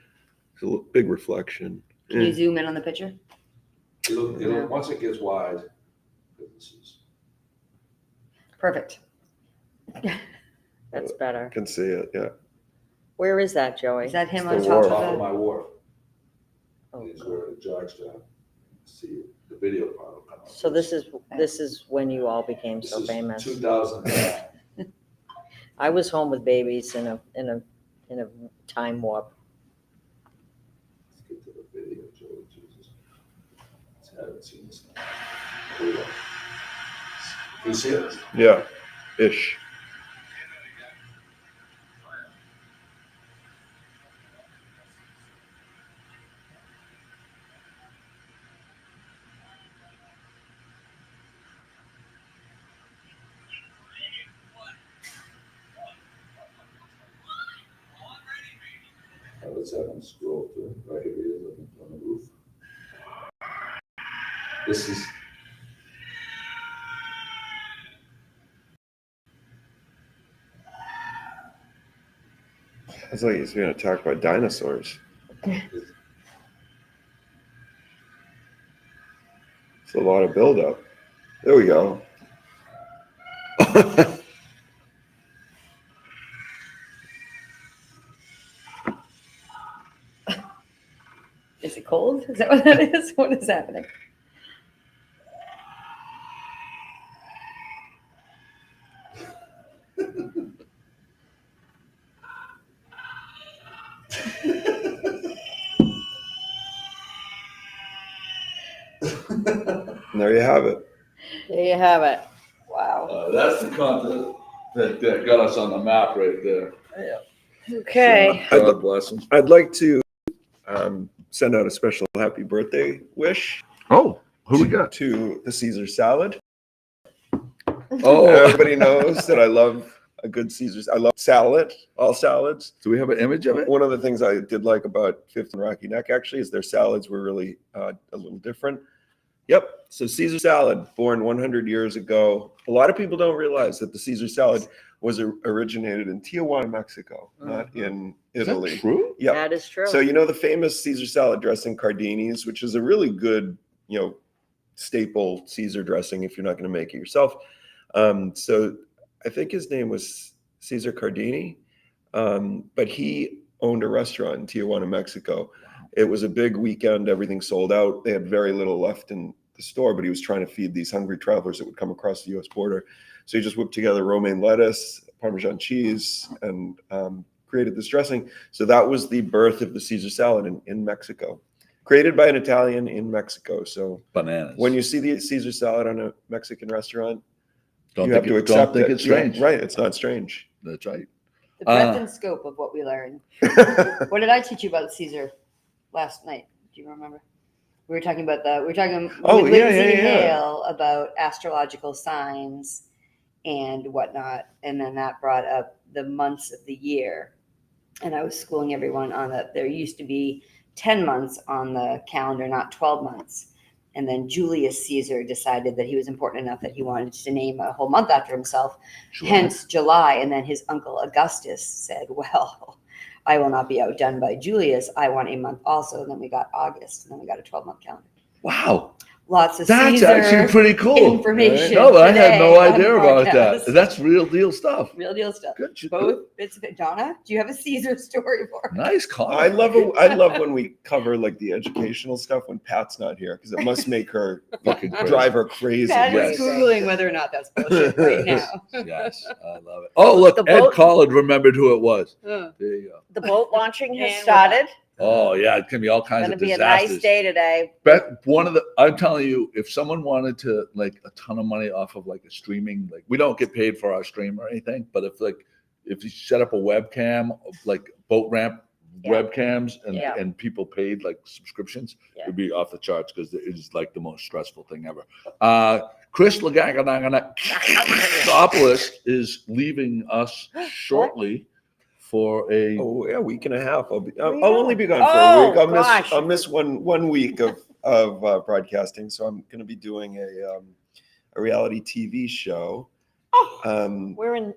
S3: It's a big reflection.
S5: Can you zoom in on the picture?
S2: It'll once it gets wide. This is
S5: Perfect.
S4: That's
S3: I
S4: better.
S3: can see it. Yeah.
S4: Where is that, Joey?
S5: Is that him
S3: It's
S5: on
S3: the
S5: top
S3: wharf.
S2: top of
S5: of the?
S2: my wharf.
S4: Oh,
S2: Is where the jockstrap. See the video part will come up.
S4: So this is when you all became
S2: This
S4: so
S2: is
S4: famous.
S2: 2009.
S4: I was home with babies in a time warp.
S2: Let's get to the video, Joey. Jesus. I haven't seen this now. Here we go. Can you see it?
S3: Yeah. Ish.
S2: Let's have them scroll through. Right here he is on the roof. This is.
S3: It's like he's being attacked by dinosaurs. It's a lot of buildup. There we go.
S5: Is it cold? Is that what that is? What is happening?
S3: And there you have it.
S4: There you have it.
S5: Wow.
S2: That's the content that got us on the map right there.
S4: Okay.
S2: God bless him.
S3: I'd like to send out a special happy birthday wish
S2: Oh, Who we got?
S3: To the Caesar salad.
S2: Oh,
S3: Everybody knows that I love a good Caesar's. I love salad, all salads.
S2: do we have an image of it?
S3: One of the things I did like about Fifth and Rocky Neck actually is their salads were really a little different. Yep. So Caesar salad, born 100 years ago. A lot of people don't realize that the Caesar salad was originated in Tijuana, Mexico, not in Italy.
S2: Is that true?
S3: Yeah.
S4: That is true.
S3: So you know the famous Caesar salad dressing, Cardini's, which is a really good, staple Caesar dressing if you're not going to make it yourself. So I think his name was Caesar Cardini, but he owned a restaurant in Tijuana, Mexico. It was a big weekend. Everything sold out. They had very little left in the store, but he was trying to feed these hungry travelers that would come across the U.S. border. So he just whipped together romaine lettuce, Parmesan cheese, and created this dressing. So that was the birth of the Caesar salad in Mexico, created by an Italian in Mexico. So
S2: Bananas.
S3: when you see the Caesar salad on a Mexican restaurant,
S2: don't
S3: you have to accept
S2: think
S3: it.
S2: it's strange.
S3: Yeah, right. It's not strange.
S2: That's right.
S5: The breadth and scope of what we learned. What did I teach you about Caesar last night? Do you remember? We were talking with Lindsay Hale about astrological signs and whatnot. And then that brought up the months of the year. And I was schooling everyone on that. There used to be 10 months on the calendar, not 12 months. And then Julius Caesar decided that he was important enough that he wanted to name a whole month after himself, hence July. And then his uncle Augustus said, well, I will not be outdone by Julius. I want a month also. And then we got August, and then we got a 12-month calendar.
S2: Wow.
S5: Lots of
S2: That's
S5: Caesar
S2: actually pretty cool.
S5: information.
S2: No, but I had no
S5: today on
S2: idea about
S5: podcast.
S2: that. That's real deal stuff.
S5: Real deal stuff.
S2: Good.
S5: Both bits of it. Donna, do you have a Caesar story for us?
S2: Nice call.
S3: I love when we cover like the educational stuff when Pat's not here, because it must make her
S2: Fucking crazy.
S3: drive her crazy.
S5: Pat
S2: Yes.
S5: is Googling whether or not that's bullshit right now.
S2: Yes, I love it. Oh, look,
S4: The
S2: Ed
S4: boat-
S2: Collard remembered who it was.
S5: Uh,
S2: There you go.
S4: The boat launching has
S5: And we're
S4: started.
S2: Oh, yeah, it can be all kinds
S4: Going to
S2: of
S4: be a
S2: disasters.
S4: nice day today.
S2: But I'm telling you, if someone wanted to like a ton of money off of like a streaming, like we don't get paid for our stream or anything, but if you set up a webcam, like boat ramp webcams and people paid like subscriptions, it'd be off the charts because it is like the most stressful thing ever. Chris Lagagapoulos is leaving us shortly for a
S3: week and a half. I'll only be gone for a week. I'll miss one week of broadcasting. So I'm going to be doing a reality TV show.
S4: We're in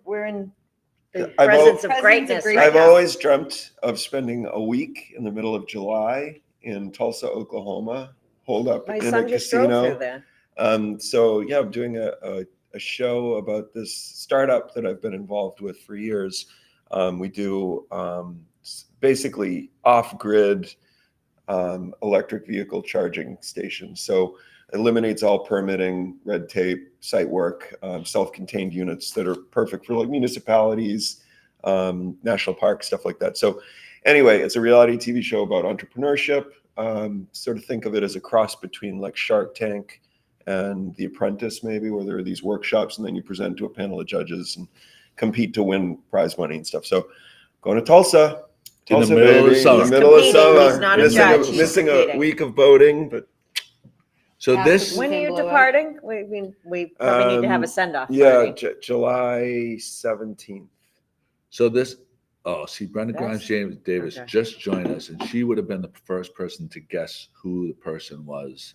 S4: the
S3: I've
S4: presence of
S5: al-
S4: greatness
S5: I've
S4: right
S3: I've
S4: now.
S3: always dreamt of spending a week in the middle of July in Tulsa, Oklahoma, holed up
S4: My
S3: in
S4: son
S3: a
S4: just drove through
S3: casino.
S4: there.
S3: So yeah, I'm doing a show about this startup that I've been involved with for years. We do basically off-grid electric vehicle charging stations. So eliminates all permitting, red tape, site work, self-contained units that are perfect for like municipalities, national parks, stuff like that. So anyway, it's a reality TV show about entrepreneurship. Sort of think of it as a cross between like Shark Tank and The Apprentice, maybe, where there are these workshops and then you present to a panel of judges and compete to win prize money and stuff. So going to Tulsa
S2: in the middle of
S3: baby,
S2: summer.
S3: in the middle of
S4: He's competing.
S3: summer.
S4: He's not a judge. He's
S3: Missing a
S4: competing.
S3: week of boating, but
S2: So
S5: Half
S2: this,
S5: the
S4: When are you
S5: Blow up.
S4: departing? We probably need to have a send-off.
S3: yeah,
S4: party.
S3: July 17th.
S2: see, Brenda Grimes
S4: That's-
S2: Davis
S4: okay.
S2: just joined us, and she would have been the first person to guess who the person was.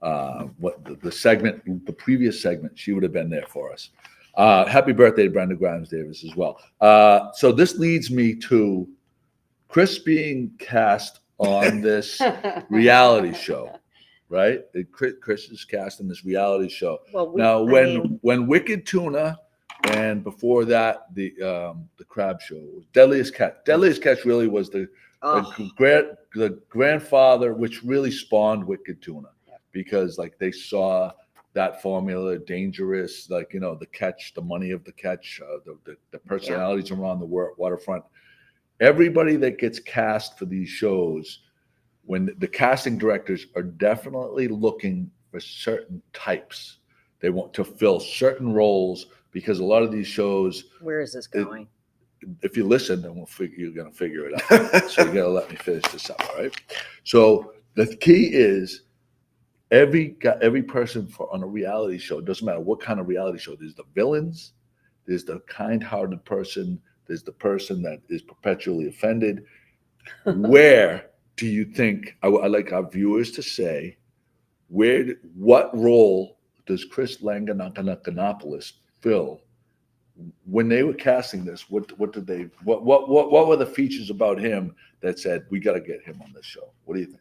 S2: What the segment, the previous segment, she would have been there for us. Happy birthday to Brenda Grimes Davis as well. So this leads me to Chris being cast on this reality show, right? Chris is cast in this reality show.
S4: Well,
S2: Now, when Wicked Tuna and before that the crab show, Deadliest Catch really was the grandfather, which really spawned Wicked Tuna, because like they saw that formula, dangerous, like, you know, the catch, the money of the catch, the personalities around the waterfront. Everybody that gets cast for these shows, when the casting directors are definitely looking for certain types, they want to fill certain roles, because a lot of these shows,
S4: where is this going?
S2: if you listen, then you're going to figure it out. So you got to let me finish this up, all right? So the key is every person on a reality show, doesn't matter what kind of reality show, there's the villains, there's the kind-hearted person, there's the person that is perpetually offended. Where do you think, I like our viewers to say, what role does Chris Langanopoulos fill? When they were casting this, what were the features about him that said, we got to get him on this show? What do you think?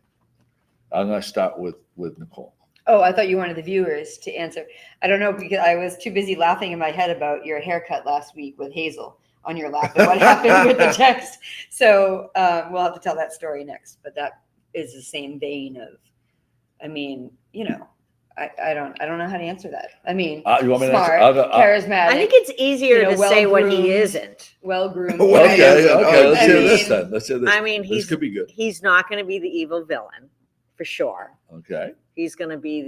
S2: I'm going to start with Nicole.
S5: Oh, I thought you wanted the viewers to answer. I don't know, because I was too busy laughing in my head about your haircut last week with Hazel on your lap and what happened with the text. So we'll have to tell that story next. But that is the same vein of, I mean, I don't know how to answer that. I mean,
S2: you want me
S5: smart,
S2: to answer?
S5: charismatic.
S4: I think it's easier to say what he
S5: well-groomed.
S4: isn't.
S5: Well-groomed.
S2: Okay, let's
S5: I
S2: hear this
S5: mean-
S2: then. Let's hear this.
S4: I mean,
S2: this could be good.
S4: He's not going to be the evil villain, for sure.
S2: Okay.
S4: He's going to be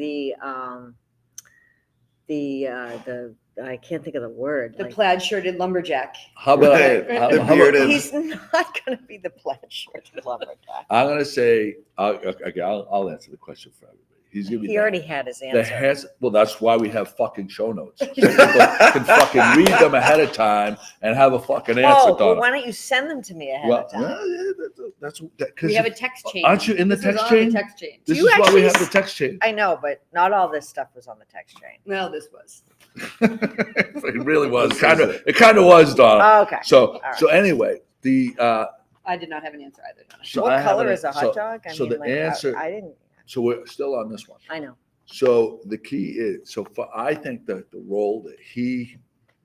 S4: the I can't think of the word.
S5: The plaid-shirted lumberjack.
S2: How about
S3: Right.
S2: how
S3: The
S2: about-
S3: bearded-
S4: He's not going to be the plaid-shirted lumberjack.
S2: I'm going to say, okay, I'll answer the question for everybody. He's going to be
S4: He already had his
S2: the
S4: answer.
S2: hands. Well, that's why we have fucking show notes. So people can fucking read them ahead of time and have a fucking answer.
S4: Oh, well,
S2: Donna.
S4: why don't you send them to me ahead
S2: Well,
S4: of time?
S2: that's
S5: We have a text chain.
S2: Aren't you in the
S5: This was
S2: text
S5: on
S2: chain?
S5: The text chain.
S2: This
S4: You
S2: is why we
S4: actually
S2: have the text chain.
S4: I know, but not all this stuff was on the text chain.
S5: Well, this was.
S2: It really was it kind of was, Donna.
S4: Oh, okay.
S2: So
S4: right.
S2: so anyway, the
S5: I did not have an answer either. Donna.
S2: so
S4: What
S2: I have
S4: color
S2: an-
S4: is a hot
S2: so-
S4: dog?
S2: so the answer-
S4: I didn't.
S2: So we're still on this one.
S4: I know.
S2: So the key is, I think that the role that he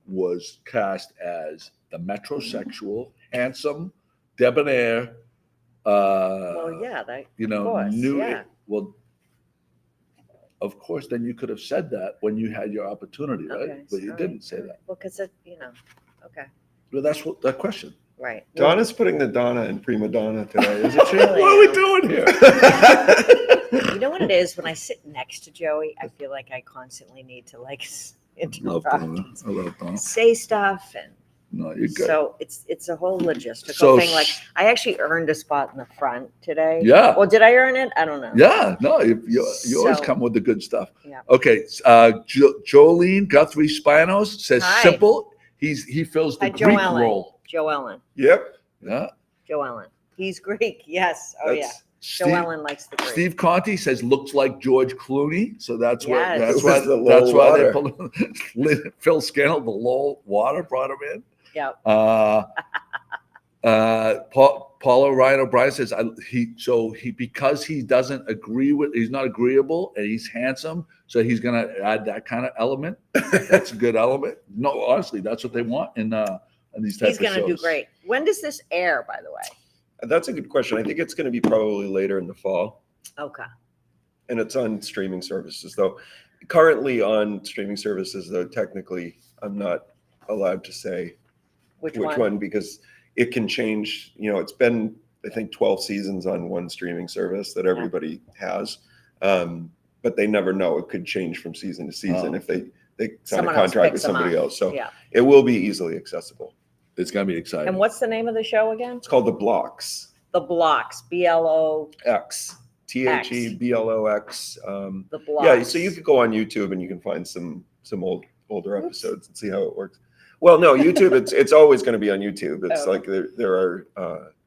S2: was cast as the metrosexual, handsome, debonair,
S4: Well, yeah, that.
S2: you know,
S4: of course,
S2: new.
S4: yeah.
S2: Well, of course, then you could have said that when you had your opportunity, right?
S4: Okay,
S2: But you
S4: all
S2: didn't
S4: right,
S2: say
S4: all right.
S2: that.
S4: Well, because okay,
S2: Well, that's what that question.
S4: right.
S3: Donna's putting the Donna in prima donna today, isn't she?
S4: Really?
S2: What are we doing here?
S4: You know what it is? When I sit next to Joey, I feel like I constantly need to
S2: Love
S4: interrupt,
S2: Donna. I love Donna.
S4: say stuff, and
S2: No, you're good.
S4: so it's a whole logistical
S2: So
S4: thing. Like I actually earned a spot in the front today.
S2: Yeah.
S4: Well, did I earn it? I don't know.
S2: Yeah, no, you always
S4: So-
S2: come with the good stuff.
S4: Yeah.
S2: Okay, Jolene Guthrie Spinos says
S4: Hi.
S2: simple. He fills the
S4: Hi,
S2: Greek
S4: Joellen.
S2: role.
S4: Joe Ellen.
S3: Yep.
S2: Yeah.
S4: Joe Ellen. He's Greek. Yes. Oh yeah. Joe
S2: Steve,
S4: Ellen likes the Greek.
S2: Steve Conti says looks like George Clooney, so that's
S4: Yes.
S2: that's
S3: It
S2: why
S3: was the low
S2: that's why they
S3: water.
S2: pulled Phil Scannell, the low water brought him in.
S4: Yeah.
S2: Paula Ryan O'Brien says because he doesn't agree with, he's not agreeable and he's handsome, so he's gonna add that kind of element. That's a good element. No, honestly, that's what they want in these types
S4: He's
S2: of shows.
S4: gonna do great. When does this air, by the way?
S3: That's a good question. I think it's going to be probably later in the fall,
S4: Okay.
S3: and it's on streaming services. Though currently on streaming services, though technically I'm not allowed to say
S4: Which
S3: which
S4: one?
S3: one because it can change. You know, it's been I think 12 seasons on one streaming service that everybody has, but they never know. It could change from season to season
S2: Oh.
S3: if they sign
S4: Someone
S3: a
S4: else
S3: contract with
S4: picks them
S3: somebody
S4: up.
S3: else. So
S4: Yeah.
S3: it will be easily accessible.
S2: It's gonna be exciting.
S4: And what's the name of the show again?
S3: It's called The Blocks.
S4: The Blocks. BLO.
S3: X. THEBLOX.
S4: The Blocks.
S3: Yeah, so you could go on YouTube and you can find some older episodes and see how it works. Well, no, YouTube. It's always going to be on YouTube. It's
S5: Oh.
S3: like there are.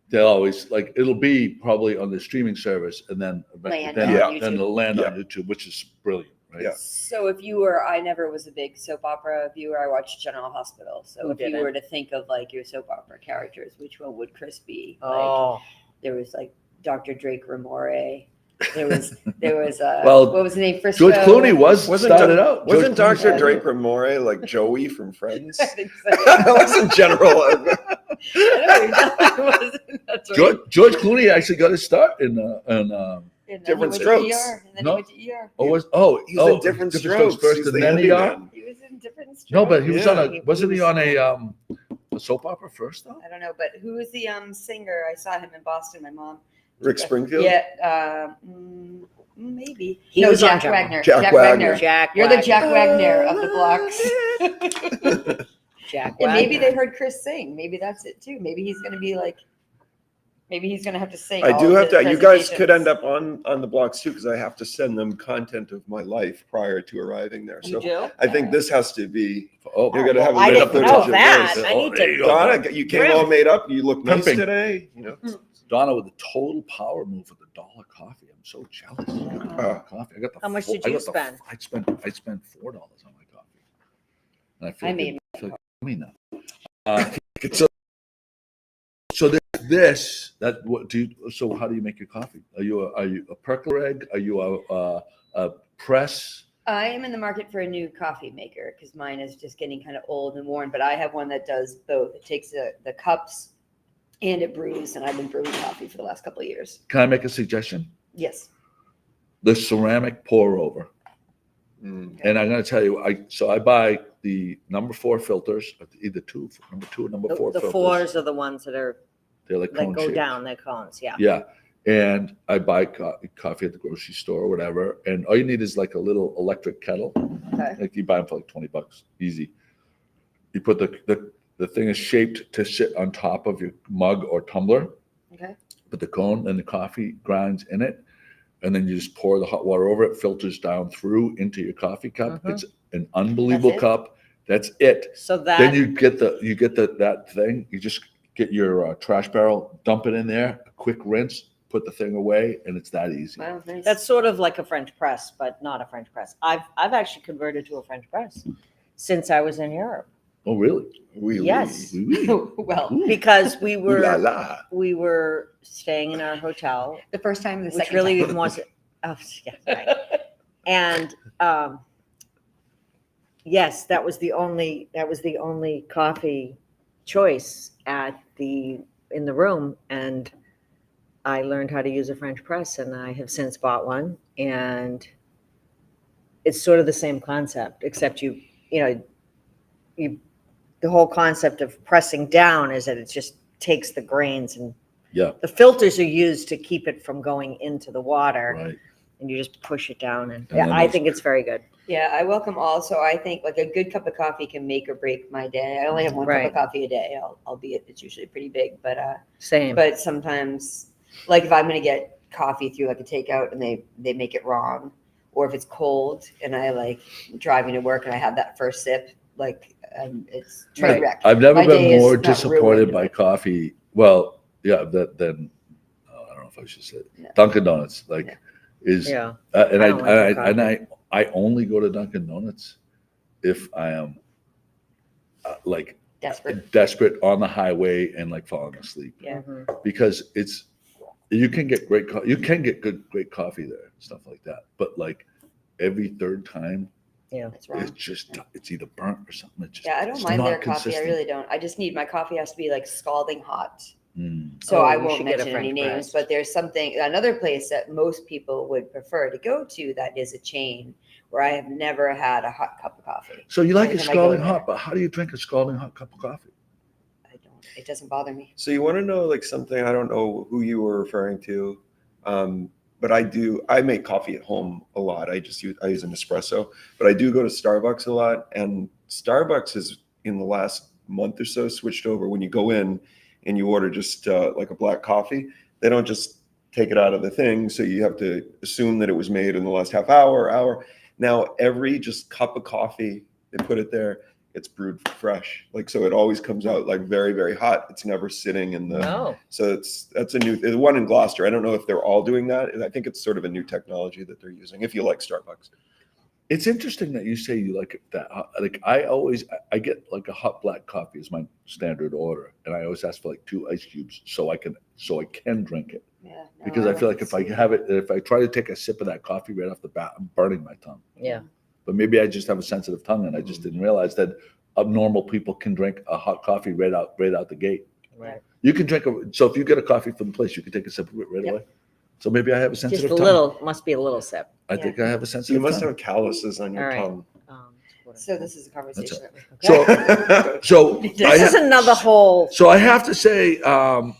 S2: They'll always it'll be probably on the streaming service and then
S5: Land
S2: then,
S3: on
S2: then
S5: YouTube.
S2: it'll land
S3: Yeah.
S2: on YouTube, which is brilliant, right?
S3: Yeah.
S5: So if you were, I never was a big soap opera viewer. I watched General Hospital. So
S4: Who
S5: if you
S4: didn't?
S5: were to think of like your soap opera characters, which one would Chris be? Like,
S4: Oh.
S5: there was like Dr. Drake Ramore. There was
S2: Well,
S5: what was the name? Frisco.
S2: George Clooney wasn't started out.
S3: Wasn't
S2: George Clooney
S3: Dr.
S5: Clooney-
S3: Drake Ramore like Joey from Friends?
S5: I think so.
S3: That wasn't General.
S5: It wasn't. That's right.
S2: George Clooney actually got his start in
S5: And then
S3: Different
S5: he went to
S3: Strokes.
S5: ER, and then
S2: No.
S5: he went to ER.
S2: he was
S3: in Different Strokes.
S2: first
S3: He's
S2: and
S3: the
S2: then
S3: handyman.
S5: He was in different.
S2: No, but
S5: Strokes.
S2: he was
S3: Yeah.
S2: on a wasn't he on a soap opera first though?
S5: I don't know, but who was the singer? I saw him in Boston. My mom.
S3: Rick Springfield?
S5: Yeah, maybe.
S4: He
S5: no,
S4: was on
S5: Jack
S4: General.
S5: Wagner.
S3: Jack Wagner.
S4: Jack.
S5: You're the
S4: Wagner.
S5: Jack Wagner of the blocks.
S4: Jack
S5: And maybe
S4: Wagner.
S5: they heard Chris sing. Maybe that's it too. Maybe he's going to be like Maybe he's going to have to sing.
S3: I
S5: all
S3: do
S5: of
S3: have to.
S5: his
S3: You guys could
S5: presentations.
S3: end up on the blogs too, because I have to send them content of my life prior to arriving there.
S4: You
S3: So
S4: do?
S3: I think this has to be.
S2: Oh,
S3: You're gonna have a
S4: I
S3: little
S4: didn't
S3: footage
S4: know
S3: of
S4: that.
S3: this.
S4: I need
S2: there you
S4: to.
S2: go,
S3: Donna, you came all made up. You look nice
S2: Pimping.
S3: today. You know.
S2: Donna with a total power move with $1 coffee. I'm so jealous. Coffee. I got the
S4: How much
S2: full-
S4: did
S2: I
S4: you
S2: got the-
S4: spend?
S2: I spent $4 on my coffee. And I feel
S5: I
S2: good.
S5: made
S2: I feel like me now. So this that what do you, so how do you make your coffee? Are you a percolator egg? Are you a press?
S5: I am in the market for a new coffee maker because mine is just getting kind of old and worn. But I have one that does both. It takes the cups and it brews. And I've been brewing coffee for the last couple of years.
S2: Can I make a suggestion?
S5: Yes.
S2: The ceramic pour over.
S3: Mm.
S2: And I'm going to tell you, I buy the number 4 filters, either number two or number 4
S4: The
S2: filters.
S4: fours are the ones that are
S2: They're like
S4: that
S2: cone
S4: go
S2: shaped.
S4: down. They're cones. Yeah.
S2: Yeah. And I buy coffee at the grocery store or whatever. And all you need is like a little electric kettle.
S5: Okay.
S2: Like you buy them for like $20, easy. You put the thing is shaped to sit on top of your mug or tumbler.
S5: Okay.
S2: Put the cone and the coffee grinds in it. And then you just pour the hot water over it, filters down through into your coffee cup.
S4: Mhm.
S2: It's an unbelievable
S5: That's it?
S2: cup. That's it.
S4: So that
S2: Then you get that thing. You just get your trash barrel, dump it in there, a quick rinse, put the thing away, and it's that easy.
S5: Wow, nice.
S4: that's sort of like a French press, but not a French press. I've actually converted to a French press since I was in Europe
S2: Oh, really?
S3: Oui, oui.
S4: Yes.
S2: Oui, oui.
S5: well,
S2: Ooh.
S4: because we
S2: Ooh la
S4: were
S2: la.
S4: staying in our hotel,
S5: the first time and the
S4: which
S5: second
S4: really
S5: time.
S4: wasn't. Oh, yeah, right. And yes, that was the only coffee choice in the room, and I learned how to use a French press, and I have since bought one, and it's sort of the same concept, except the whole concept of pressing down is that it just takes the grains, and
S2: Yeah,
S4: the filters are used to keep it from going into the water,
S2: right.
S4: and you just push it down, and
S2: And then
S4: I
S2: those-
S4: think it's very good.
S5: Yeah, I welcome all. So I think like a good cup of coffee can make or break my day. I only have one cup
S4: Right.
S5: of coffee a day, albeit it's usually pretty big.
S4: Same.
S5: But sometimes, like if I'm gonna get coffee through like a takeout and they make it wrong, or if it's cold and I like driving to work and I have that first sip, like it's train
S2: Right.
S5: wreck.
S2: I've never
S5: My day
S2: been
S5: is
S2: more
S5: not
S2: disappointed
S5: ruined,
S2: by
S5: but-
S2: coffee. Well, yeah, then I don't know if I should say it.
S5: Yeah.
S2: Dunkin' Donuts, like,
S5: Yeah.
S2: is
S4: Yeah.
S2: and
S4: I don't like their
S2: I only go to Dunkin' Donuts if I am like
S5: Desperate.
S2: desperate on the highway and like falling asleep,
S5: Yeah.
S4: Mhm.
S2: because you can get great great coffee there and stuff like that, but like every third time
S5: It's wrong.
S2: it's either burnt or something.
S5: Yeah, I don't
S2: it's
S5: mind
S2: not
S5: their coffee. I
S2: consistent.
S5: really don't. I just need my coffee has to be like scalding hot.
S2: Mm.
S5: So
S4: Oh,
S5: I
S4: you
S5: won't
S4: should get a
S5: mention any
S4: French
S5: names,
S4: press.
S5: but there's another place that most people would prefer to go to that is a chain where I have never had a hot cup of coffee.
S2: So you like
S5: Every
S2: it
S5: time I go
S2: scalding
S5: there.
S2: hot, but how do you drink a scalding hot cup of coffee?
S5: It doesn't bother me.
S3: So you want to know like something? I don't know who you were referring to, but I make coffee at home a lot. I use an espresso, but I do go to Starbucks a lot. And Starbucks has in the last month or so switched over. When you go in and you order just like a black coffee, they don't just take it out of the thing. So you have to assume that it was made in the last half hour. Now every just cup of coffee, they put it there. It's brewed fresh, like so. It always comes out like very, very hot. It's never sitting in the.
S4: Oh,
S3: So that's a new the one in Gloucester. I don't know if they're all doing that. I think it's sort of a new technology that they're using. If you like Starbucks,
S2: It's interesting that you say you like it that hot. Like I get like a hot black coffee is my standard order, and I always ask for like 2 ice cubes so I can drink it,
S5: Yeah. no,
S2: because I feel like
S5: it
S2: if I
S5: sweet.
S2: have it, if I try to take a sip of that coffee right off the bat, I'm burning my tongue.
S4: yeah.
S2: But maybe I just have a sensitive tongue, and I just didn't realize that abnormal people can drink a hot coffee right out the gate.
S4: Right.
S2: You can drink so if you get a coffee from the place, you can take a sip of it right
S5: Yep.
S2: away. So maybe I have a sensitive
S4: Just a
S2: tongue.
S4: little, must be a little sip.
S2: I
S5: Yeah.
S2: think I have a
S3: so
S2: sensitive
S3: you must
S2: tongue.
S3: have calluses on your
S4: All right.
S3: tongue.
S5: So this is a conversation.
S2: So
S4: This is another whole.
S2: So I have to say,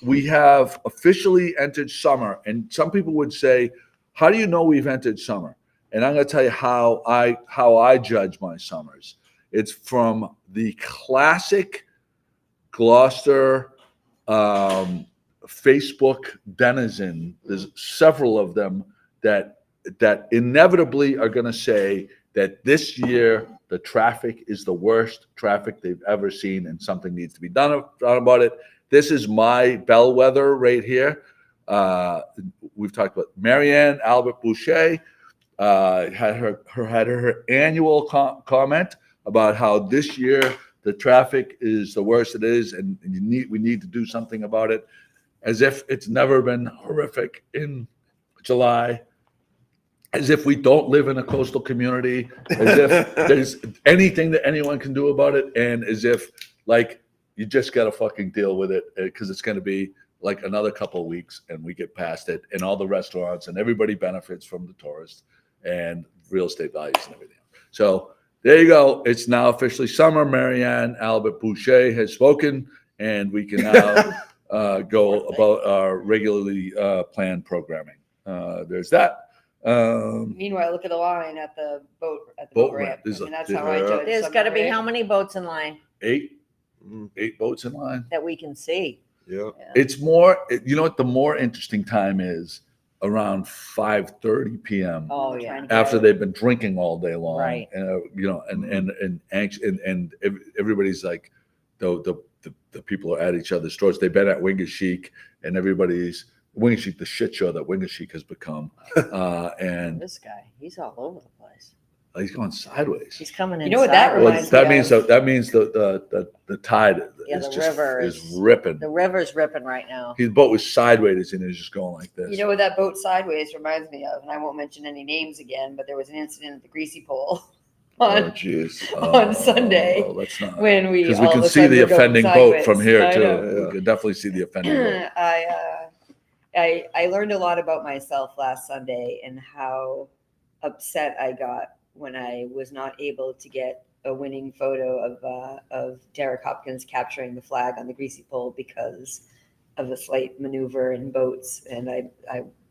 S2: we have officially entered summer, and some people would say, "How do you know we've entered summer?" And I'm going to tell you how I judge my summers. It's from the classic Gloucester Facebook denizen. There's several of them that inevitably are going to say that this year the traffic is the worst traffic they've ever seen, and something needs to be done about it. This is my bellwether right here. We've talked about Marianne Albert Boucher had her annual comment about how this year the traffic is the worst it is, and we need to do something about it, as if it's never been horrific in July, as if we don't live in a coastal community, as if there's anything that anyone can do about it, and as if like you just got to fucking deal with it, because it's going to be like another couple of weeks and we get past it, and all the restaurants and everybody benefits from the tourists and real estate values and everything. So there you go. It's now officially summer. Marianne Albert Boucher has spoken, and we can now go about our regularly planned programming. There's that.
S5: Meanwhile, look at the line at the boat ramp.
S2: There's
S5: That's how I judge.
S4: There's got to be how many boats in line
S2: 8 boats in line.
S4: that we can see?
S3: Yeah.
S2: It's more, you know what the more interesting time is? Around 5:30 p.m.
S4: Oh yeah.
S2: after they've been drinking all day long,
S4: Right.
S2: and everybody's like, the people are at each other's throats. They've been at Wingashiek, and everybody's Wingashiek, the shit show that Wingashiek has become, and
S4: This guy, he's all over the place.
S2: he's going sideways.
S4: He's coming in.
S5: You know what that
S2: Well,
S5: reminds
S2: that
S5: me
S2: means
S5: of-
S2: that means the tide
S4: Yeah,
S2: is
S4: the
S2: just
S4: river
S2: is
S4: is-
S2: ripping.
S4: The river's ripping right now.
S2: His boat was sideways and he's just going like this.
S5: You know what that boat sideways reminds me of, and I won't mention any names again, but there was an incident at the Greasy Pole
S3: Oh,
S5: on
S3: jeez.
S5: on Sunday
S2: let's not.
S5: when we
S2: Because we
S5: all
S2: can
S5: of a
S2: see
S5: sudden
S2: the
S5: were going
S2: offending boat from
S5: sideways.
S2: here
S5: I
S2: too.
S5: know.
S2: We can definitely see the offending boat.
S5: I learned a lot about myself last Sunday and how upset I got when I was not able to get a winning photo of Derek Hopkins capturing the flag on the Greasy Pole because of a slight maneuver in boats, and I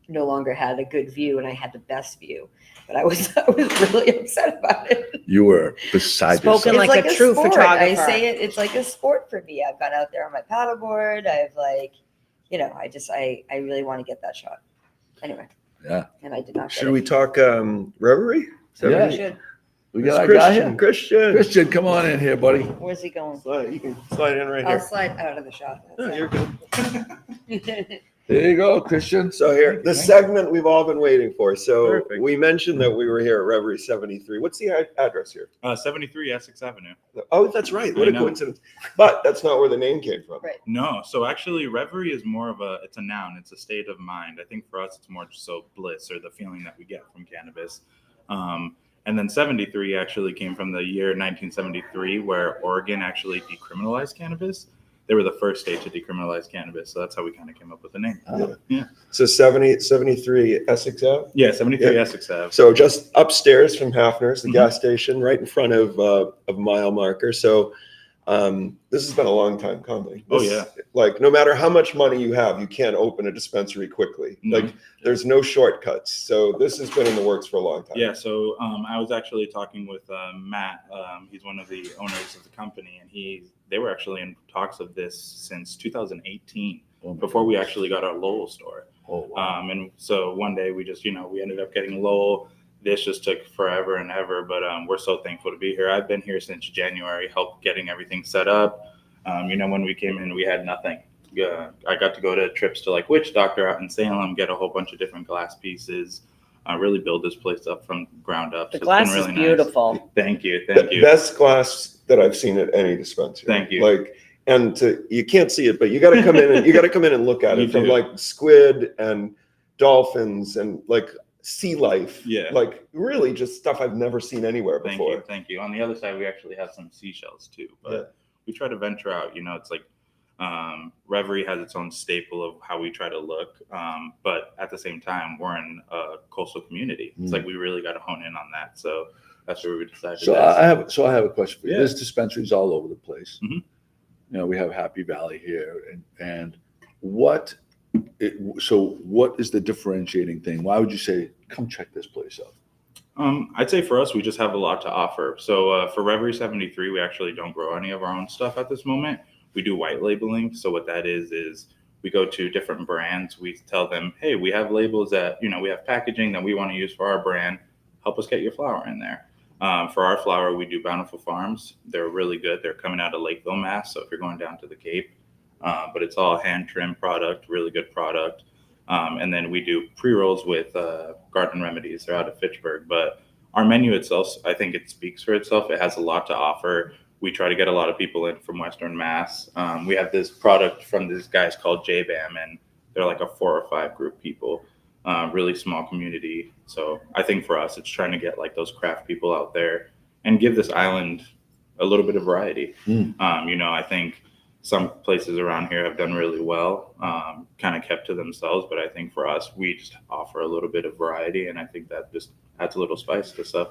S5: no longer had a good view, and I had the best view. But I was really upset about it.
S2: You were beside
S4: Spoken
S2: yourself.
S4: like a true
S5: sport.
S4: photographer.
S5: I say it's like a sport for me. I've gone out there on my paddleboard. I've I really want to get that shot. Anyway.
S2: Yeah.
S5: And I did not.
S3: Should we talk Reverie?
S2: Yeah.
S5: We should.
S2: We got our guy here.
S3: Christian.
S2: Christian, come on in here, buddy.
S4: Where's he going?
S3: You can slide in right
S5: I'll
S3: here.
S5: slide out of the shot.
S3: Oh, you're good.
S2: There you go, Christian.
S3: So here, the segment we've all been waiting for. So
S6: Perfect.
S3: we mentioned that we were here at Reverie 73. What's the address here?
S6: 73 Essex Avenue.
S3: Oh, that's right. What
S6: I
S3: a
S6: know.
S3: coincidence. But that's not where the name came from.
S5: Right.
S6: No, so actually Reverie is more of it's a noun. It's a state of mind. I think for us, it's more just so bliss or the feeling that we get from cannabis. And then 73 actually came from the year 1973, where Oregon actually decriminalized cannabis. They were the first state to decriminalize cannabis. So that's how we kind of came up with the name.
S3: So 73 Essex Ave.
S6: Yeah, 73
S3: Yeah.
S6: Essex Ave.
S3: So just upstairs from Hafner's, the
S6: Mhm.
S3: gas station, right in front of mile marker. So this has been a long time coming.
S6: Oh,
S3: This-
S6: yeah.
S3: Like no matter how much money you have, you can't open a dispensary quickly.
S6: No.
S3: Like there's no shortcuts. So this has been in the works for a long time.
S6: Yeah, so I was actually talking with Matt. He's one of the owners of the company, and they were actually in talks of this since 2018, before we actually got our Lowell store.
S2: Oh, wow.
S6: And so one day we just, we ended up getting Lowell. This just took forever and ever, but we're so thankful to be here. I've been here since January, helped getting everything set up. When we came in, we had nothing. I got to go to trips to like Witch Doctor out in Salem, get a whole bunch of different glass pieces, really build this place up from ground up.
S4: The
S6: So it's
S4: glass
S6: been
S4: is
S6: really nice.
S4: beautiful.
S6: Thank you.
S3: The best glass that I've seen at any dispensary.
S6: Thank you.
S3: Like, and you can't see it, but you got to come in and look at
S6: You
S3: it from
S6: do.
S3: like squid and dolphins and like sea life.
S6: Yeah.
S3: Like really just stuff I've never seen anywhere
S6: Thank
S3: before.
S6: you. Thank you. On the other side, we actually have some seashells too, but we try to venture out. It's like Reverie has its own staple of how we try to look, but at the same time, we're in a coastal community. It's like we really got to hone in on that. So that's where we decided.
S2: So I have a question for you.
S6: Yeah.
S2: There's dispensaries all over the place.
S6: Mhm.
S2: We have Happy Valley here, and what is the differentiating thing? Why would you say, come check this place out?
S6: I'd say for us, we just have a lot to offer. So for Reverie 73, we actually don't grow any of our own stuff at this moment. We do white labeling. So what that is we go to different brands. We tell them, hey, we have labels that, we have packaging that we want to use for our brand. Help us get your flower in there. For our flower, we do Bountiful Farms. They're really good. They're coming out of Lakeville, Mass. So if you're going down to the Cape, but it's all hand trimmed product, really good product. And then we do pre-rolls with Garden Remedies. They're out of Fitchburg. But our menu itself, I think it speaks for itself. It has a lot to offer. We try to get a lot of people in from Western Mass. We have this product from these guys called J-BAM, and they're like a 4 or 5 group people, really small community. So I think for us, it's trying to get like those craft people out there and give this island a little bit of variety. I think some places around here have done really well, kind of kept to themselves. But I think for us, we just offer a little bit of variety. And I think that just adds a little spice to stuff.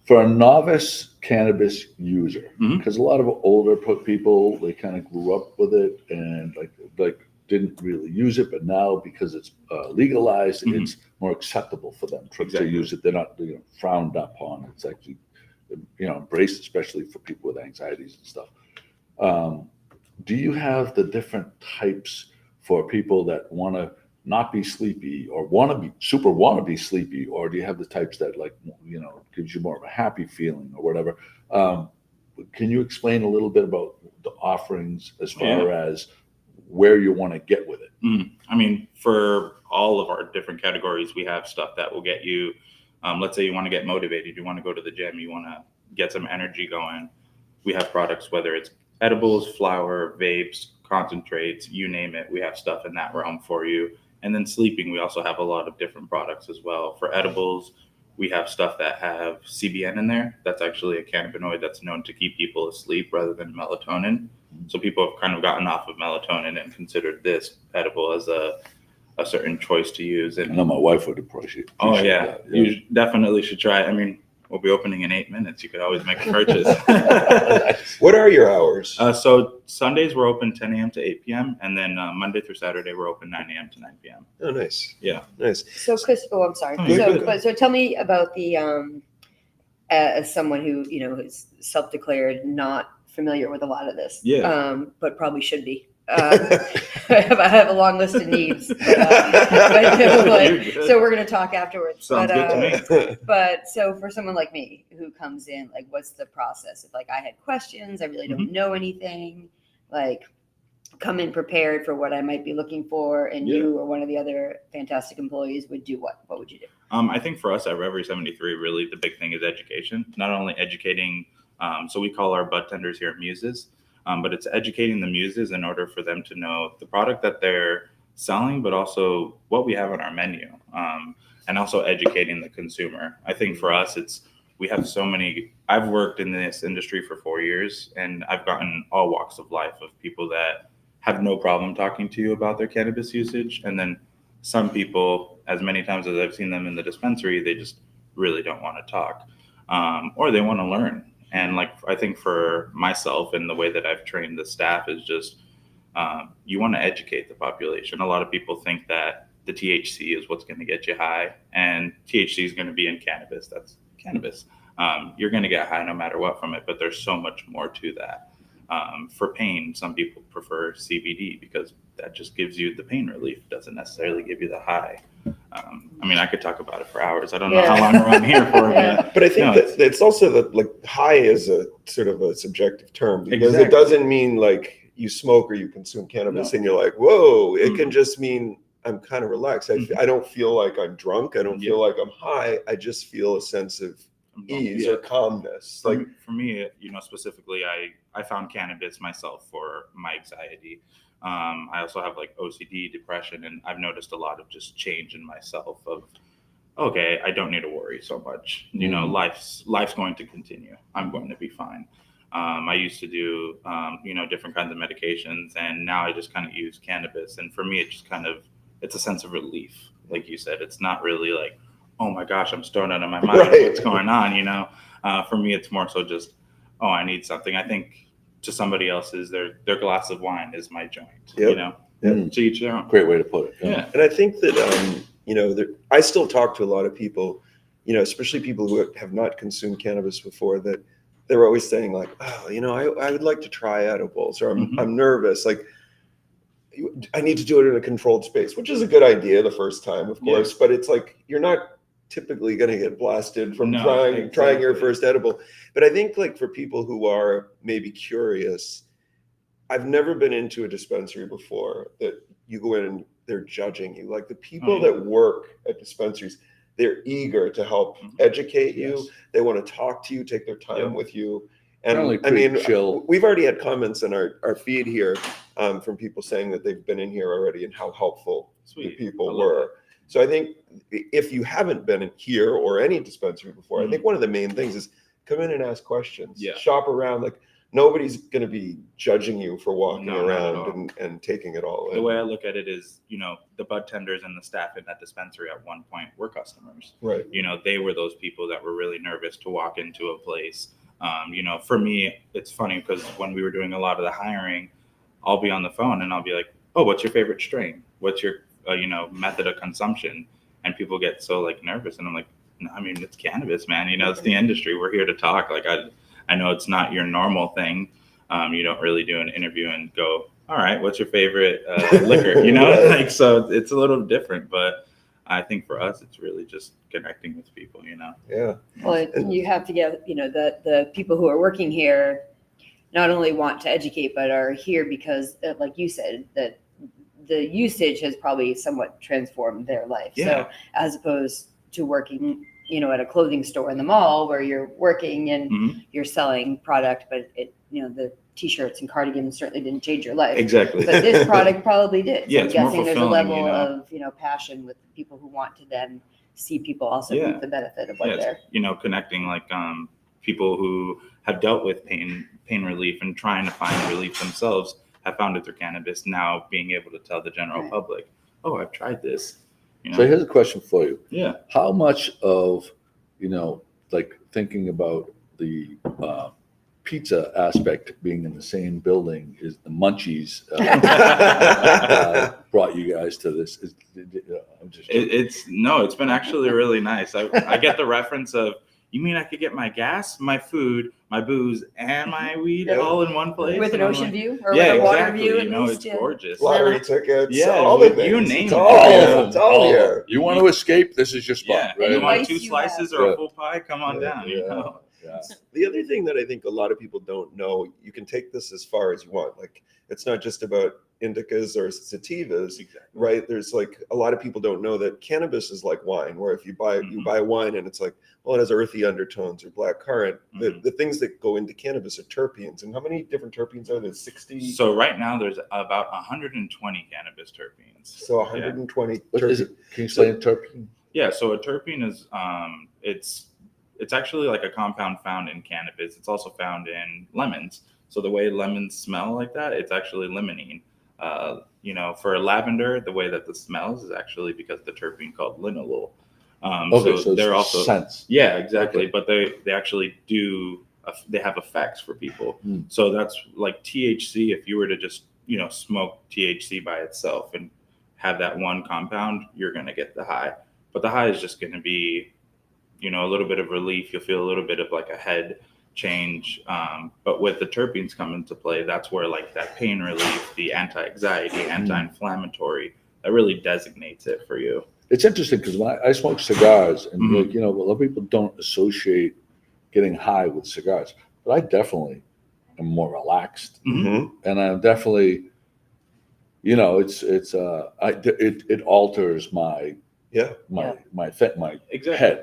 S2: For a novice cannabis user, because a lot of older people, they kind of grew up with it and like didn't really use it, but now because it's legalized, it's more acceptable for them to use it. They're not frowned upon. It's actually embraced, especially for people with anxieties and stuff. Do you have the different types for people that want to not be sleepy or want to be sleepy, or do you have the types that gives you more of a happy feeling or whatever? Can you explain a little bit about the offerings as far as where you want to get with it?
S6: I mean, for all of our different categories, we have stuff that will get you, let's say you want to get motivated, you want to go to the gym, you want to get some energy going. We have products, whether it's edibles, flower, vapes, concentrates, you name it. We have stuff in that realm for you. And then sleeping, we also have a lot of different products as well. For edibles, we have stuff that have CBN in there. That's actually a cannabinoid that's known to keep people asleep rather than melatonin. So people have kind of gotten off of melatonin and considered this edible as a certain choice to use. And
S2: I know my wife would appreciate that.
S6: You definitely should try it. I mean, we'll be opening in 8 minutes. You could always make a purchase.
S3: What are your hours?
S6: So Sundays we're open 10 a.m. to 8 p.m. And then Monday through Saturday we're open 9 a.m. to 9 p.m.
S3: Oh, nice.
S6: Yeah.
S3: Nice.
S5: So Chris, I'm sorry. So tell me about the, as someone who, is self-declared not familiar with a lot of this, but probably should be. I have a long list of needs, so we're going to talk afterwards.
S6: Sounds good to me.
S5: But so for someone like me who comes in, like, what's the process? If I had questions, I really don't know anything, come in prepared for what I might be looking for, and you or one of the other fantastic employees would do what? What would you do?
S6: I think for us at Reverie 73, really the big thing is education. Not only educating, so we call our bud tenders here muses. But it's educating the muses in order for them to know the product that they're selling, but also what we have on our menu, and also educating the consumer. I think for us, we have so many. I've worked in this industry for 4 years, and I've gotten all walks of life of people that have no problem talking to you about their cannabis usage. And then some people, as many times as I've seen them in the dispensary, they just really don't want to talk, or they want to learn. And I think for myself and the way that I've trained the staff is just, you want to educate the population. A lot of people think that the THC is what's going to get you high, and THC is going to be in cannabis. That's cannabis. You're going to get high no matter what from it, but there's so much more to that. For pain, some people prefer CBD because that just gives you the pain relief. It doesn't necessarily give you the high. I mean, I could talk about it for hours. I don't know how long we're on here for.
S3: But I think that it's also that high is a sort of a subjective term, because it doesn't mean you smoke or you consume cannabis and you're like, whoa. It can just mean I'm kind of relaxed. I don't feel like I'm drunk. I don't feel like I'm high. I just feel a sense of ease or calmness.
S6: For me, specifically, I found cannabis myself for my anxiety. I also have OCD, depression, and I've noticed a lot of just change in myself of, okay, I don't need to worry so much. Life's going to continue. I'm going to be fine. I used to do, different kinds of medications, and now I just kind of use cannabis. And for me, it just it's a sense of relief. Like you said, it's not really oh my gosh, I'm stoned out of my mind. Right. What's going on? For me, it's more so just, I need something. I think to somebody else's, their glass of wine is my joint. To each their own.
S2: Great way to put it.
S6: Yeah.
S3: And I think that, I still talk to a lot of people, especially people who have not consumed cannabis before, that they're always saying I would like to try edibles, or I'm nervous. I need to do it in a controlled space, which is a good idea the first time, of course, but it's like, you're not typically going to get blasted from trying your first edible. But I think like for people who are maybe curious, I've never been into a dispensary before that you go in and they're judging you. Like the people that work at dispensaries, they're eager to help educate you. They want to talk to you, take their time with you. And I mean,
S2: chill.
S3: We've already had comments in our feed here from people saying that they've been in here already and how helpful the people were. So I think if you haven't been in here or any dispensary before, I think one of the main things is come in and ask questions, shop around. Like nobody's going to be judging you for walking around and taking it all in.
S6: The way I look at it is, you know, the bud tenders and the staff in that dispensary at one point were customers.
S3: Right.
S6: You know, they were those people that were really nervous to walk into a place. You know, for me, it's funny because when we were doing a lot of the hiring, I'll be on the phone and I'll be like, oh, what's your favorite strain? What's your, you know, method of consumption? And people get so like nervous. And I'm like, no, I mean, it's cannabis, man. You know, it's the industry. We're here to talk. Like, I know it's not your normal thing. You don't really do an interview and go, all right, what's your favorite liquor? You know, like, so it's a little different, but I think for us, it's really just connecting with people, you know?
S3: Yeah.
S5: Well, you have to get, you know, the people who are working here not only want to educate, but are here because, like you said, that the usage has probably somewhat transformed their life.
S6: Yeah.
S5: So as opposed to working, you know, at a clothing store in the mall where you're working and you're selling product, but it, you know, the t-shirts and cardigans certainly didn't change your life.
S6: Exactly.
S5: But this product probably did. So
S6: Yeah,
S5: I'm
S6: it's more
S5: guessing there's a
S6: fulfilling,
S5: level
S6: you know?
S5: of, you know, passion with people who want to then see people also reap the benefit of what
S6: Yeah,
S5: they're.
S6: you know, connecting like people who have dealt with pain relief and trying to find relief themselves have found it through cannabis. Now being able to tell the general public, oh, I've tried this. You know?
S2: So here's a question for you.
S6: Yeah.
S2: How much of, you know, like thinking about the pizza aspect being in the same building is the Munchies brought you guys to this?
S6: It's been actually really nice. I get the reference of, you mean I could get my gas, my food, my booze, and my weed all in one place?
S5: With an
S6: And I'm
S5: ocean
S6: like,
S5: view or
S6: yeah,
S5: with a water
S6: exactly.
S5: view?
S6: You know, it's gorgeous.
S3: Lottery tickets,
S6: Yeah,
S3: all the
S6: you
S3: things.
S6: name
S3: It's
S6: it.
S3: all
S6: Yeah.
S3: here. It's all here.
S2: You want to escape? This is your spot.
S6: Yeah,
S2: Right?
S6: you want
S5: Advice
S6: 2
S5: you
S6: slices
S5: have.
S6: or a full pie? Come on down.
S2: Yeah.
S6: You know?
S2: Yeah.
S3: The other thing that I think a lot of people don't know, you can take this as far as you want. Like, it's not just about indicas or sativas, right? There's like a lot of people don't know that cannabis is like wine, where if you buy wine and it's like, well, it has earthy undertones or black currant. The things that go into cannabis are terpenes. And how many different terpenes are there? 60?
S6: So right now there's about 120 cannabis terpenes.
S3: So 120
S2: What is it? Can you explain terpene?
S6: Yeah, so a terpene is it's actually like a compound found in cannabis. It's also found in lemons. So the way lemons smell like that, it's actually limonene. You know, for lavender, the way that this smells is actually because the terpene called linalool. So they're also
S2: scents.
S6: Yeah, exactly.
S2: Okay.
S6: But they actually do they have effects for people. So that's like THC. If you were to just, you know, smoke THC by itself and have that one compound, you're gonna get the high. But the high is just gonna be, you know, a little bit of relief. You'll feel a little bit of like a head change. But with the terpenes come into play, that's where like that pain relief, the anti-anxiety, anti-inflammatory, that really designates it for you.
S2: It's interesting because when I smoke cigars, and like, you know, a lot of people don't associate getting high with cigars, but I definitely am more relaxed, and I'm definitely, you know, it alters my head.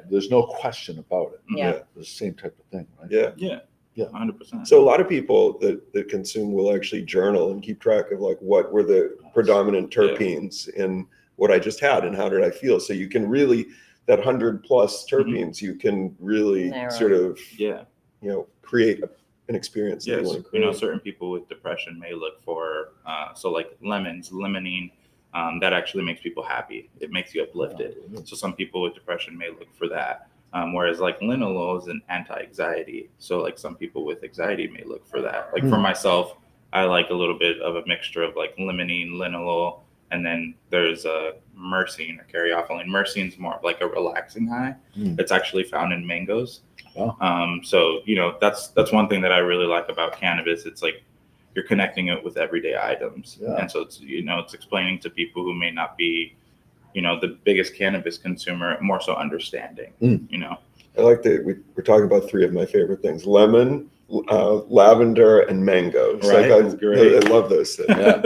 S2: There's no question about it.
S5: Yeah.
S2: It's the same type of thing, right?
S3: Yeah.
S6: 100%.
S3: So a lot of people that consume will actually journal and keep track of like what were the predominant terpenes in what I just had and how did I feel. So you can really, that 100+ terpenes, you can really sort of, you know, create an experience. That you want to create.
S6: You know, certain people with depression may look for, so like limonene, that actually makes people happy. It makes you uplifted. So some people with depression may look for that. Whereas like linalool is an anti-anxiety. So like some people with anxiety may look for that. Like for myself, I like a little bit of a mixture of like limonene, linalool, and then there's a myrcene or caryophyllene. Myrcene's more of like a relaxing high. It's actually found in mangoes. So, you know, that's one thing that I really like about cannabis. It's like you're connecting it with everyday items.
S2: Yeah.
S6: And so it's, it's explaining to people who may not be, the biggest cannabis consumer, more so understanding,
S3: I like that we're talking about three of my favorite things: lemon, lavender, and mango. So
S6: Right, that's great.
S3: I love those things.
S2: Yeah,